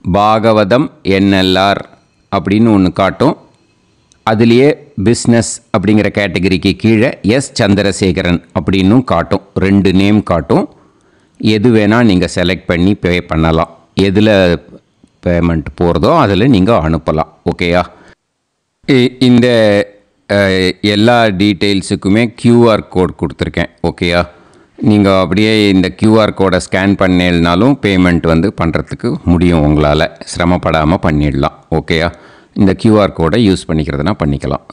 பாகவதம் என்எல்ஆர் அப்படின்னு ஒன்று காட்டும். அதுலேயே பிஸ்னஸ் அப்படிங்கிற கேட்டகரிக்கு கீழே எஸ் சந்திரசேகரன் அப்படின்னும் காட்டும். 2 நேம் காட்டும். எது வேணால் நீங்கள் செலக்ட் பண்ணி பே பண்ணலாம். எதில் பேமெண்ட் போகிறதோ அதில் நீங்கள் அனுப்பலாம். ஓகேயா? இந்த எல்லா டீட்டெயில்ஸுக்குமே QR கோட் கொடுத்துருக்கேன். ஓகேயா? நீங்கள் அப்படியே இந்த QR கோடை ஸ்கேன் பண்ணேனாலும் பேமெண்ட் பண்ணுறதுக்கு முடியும். உங்களால் சிரமப்படாமல் பண்ணிடலாம். ஓகேயா? இந்த QR கோடை யூஸ் பண்ணிக்கிறதுனா பண்ணிக்கலாம்.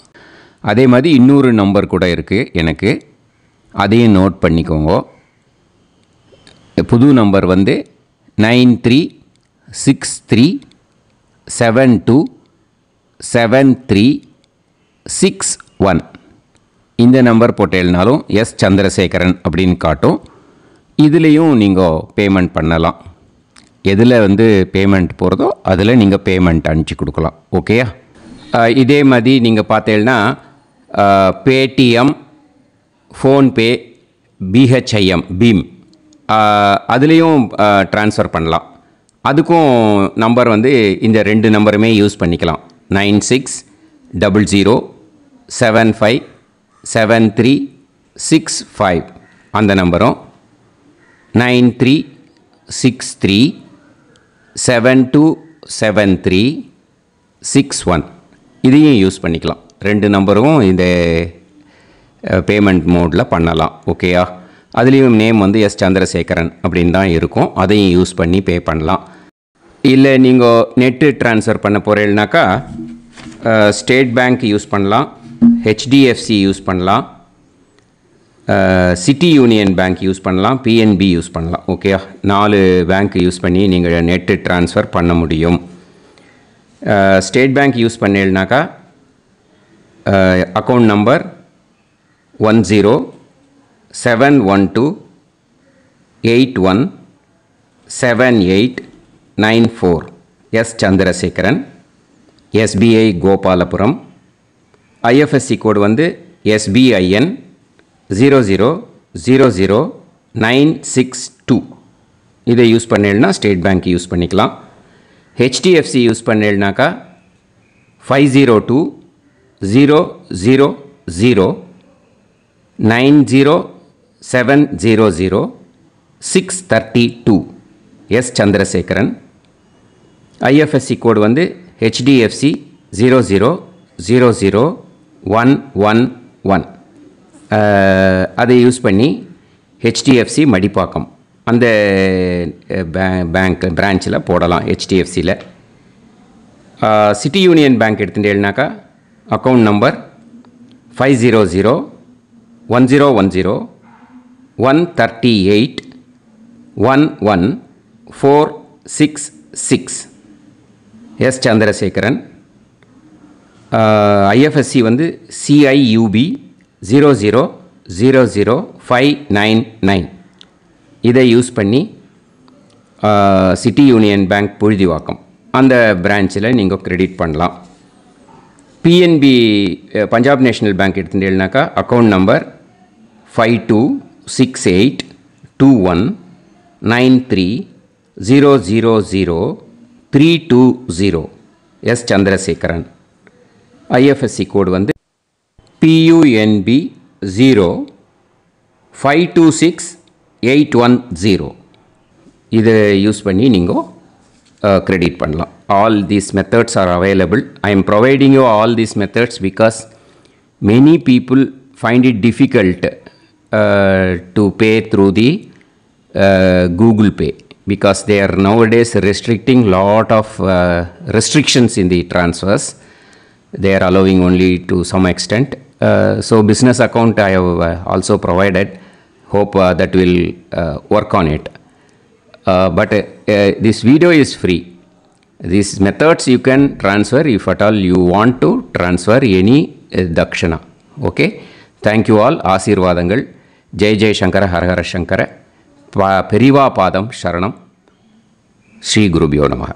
அதே மாதிரி இன்னொரு நம்பர் கூட இருக்குது எனக்கு, அதையும் நோட் பண்ணிக்கோங்க. புது நம்பர் 9363727361. இந்த நம்பர் போட்டேனாலும் எஸ் சந்திரசேகரன் அப்படின்னு காட்டும். இதுலேயும் நீங்கள் பேமெண்ட் பண்ணலாம். எதில் பேமெண்ட் போகிறதோ அதில் நீங்கள் பேமெண்ட் அனுப்பிச்சி கொடுக்கலாம். ஓகேயா? இதே மாதிரி நீங்கள் பார்த்தீங்கன்னா பேடிஎம், ஃபோன்பே, பிஹெச்ஐஎம், பீம் அதுலேயும் ட்ரான்ஸ்ஃபர் பண்ணலாம். அதுக்கும் நம்பர் இந்த 2 நம்பருமே யூஸ் பண்ணிக்கலாம். 9600757365 அந்த நம்பரும் 9363727361 இதையும் யூஸ் பண்ணிக்கலாம். 2 நம்பரும் இந்த பேமெண்ட் மோடில் பண்ணலாம். ஓகேயா? அதுலேயும் நேம் எஸ் சந்திரசேகரன் அப்படின்னு தான் இருக்கும். அதையும் யூஸ் பண்ணி பே பண்ணலாம். இல்லை நீங்கள் நெட்டு ட்ரான்ஸ்ஃபர் பண்ண போகிறீங்கனாக்கா ஸ்டேட் பேங்க் யூஸ் பண்ணலாம், HDFC யூஸ் பண்ணலாம், சிட்டி யூனியன் பேங்க் யூஸ் பண்ணலாம், PNB யூஸ் பண்ணலாம். ஓகேயா? 4 பேங்க் யூஸ் பண்ணி நீங்கள் நெட்டு ட்ரான்ஸ்ஃபர் பண்ண முடியும். ஸ்டேட் பேங்க் யூஸ் பண்ணீங்கனாக்கா account number 1071281789 S Chandrasekaran, SBI Gopalapuram. IFSC code SBIN 0000962. இதை யூஸ் பண்ணீங்கன்னா ஸ்டேட் பேங்க் யூஸ் பண்ணிக்கலாம். HDFC யூஸ் பண்ணீங்கனாக்கா 50200907000632 S Chandrasekaran. IFSC code HDFC 0000111. அதை யூஸ் பண்ணி HDFC மடிப்பாக்கம் அந்த பேங்க் பிரான்ச்சில் போடலாம். HDFCயில் சிட்டி யூனியன் பேங்க் எடுத்துட்டேன்னாக்கா account number 500110114666 S Chandrasekaran. IFSC CIUB 0000599. இதை யூஸ் பண்ணி சிட்டி யூனியன் பேங்க் புழுதிவாக்கம் அந்த பிரான்ச்சில் நீங்கள் கிரெடிட் பண்ணலாம். PNB பஞ்சாப் நேஷ்னல் பேங்க் எடுத்துட்டேன்னாக்கா account number 52682193000320 S Chandrasekaran. IFSC code PUNB 0526810. இதை யூஸ் பண்ணி நீங்கள் கிரெடிட் பண்ணலாம். All these methods are available. I am providing you all these methods because many people find it difficult to pay through the Google Pay because they are nowadays restricting lot of restrictions in the transfers. They are allowing only to some extent. So business account I have also provided. Hope that will work on it. But this video is free. These methods you can transfer if at all you want to transfer any dakshana. Okay. Thank you all. Aasirvadangal. Jai Jai Shankara Har Har Shankara. Periva Padam Sharanam. Sri Gurubhyo Namaha.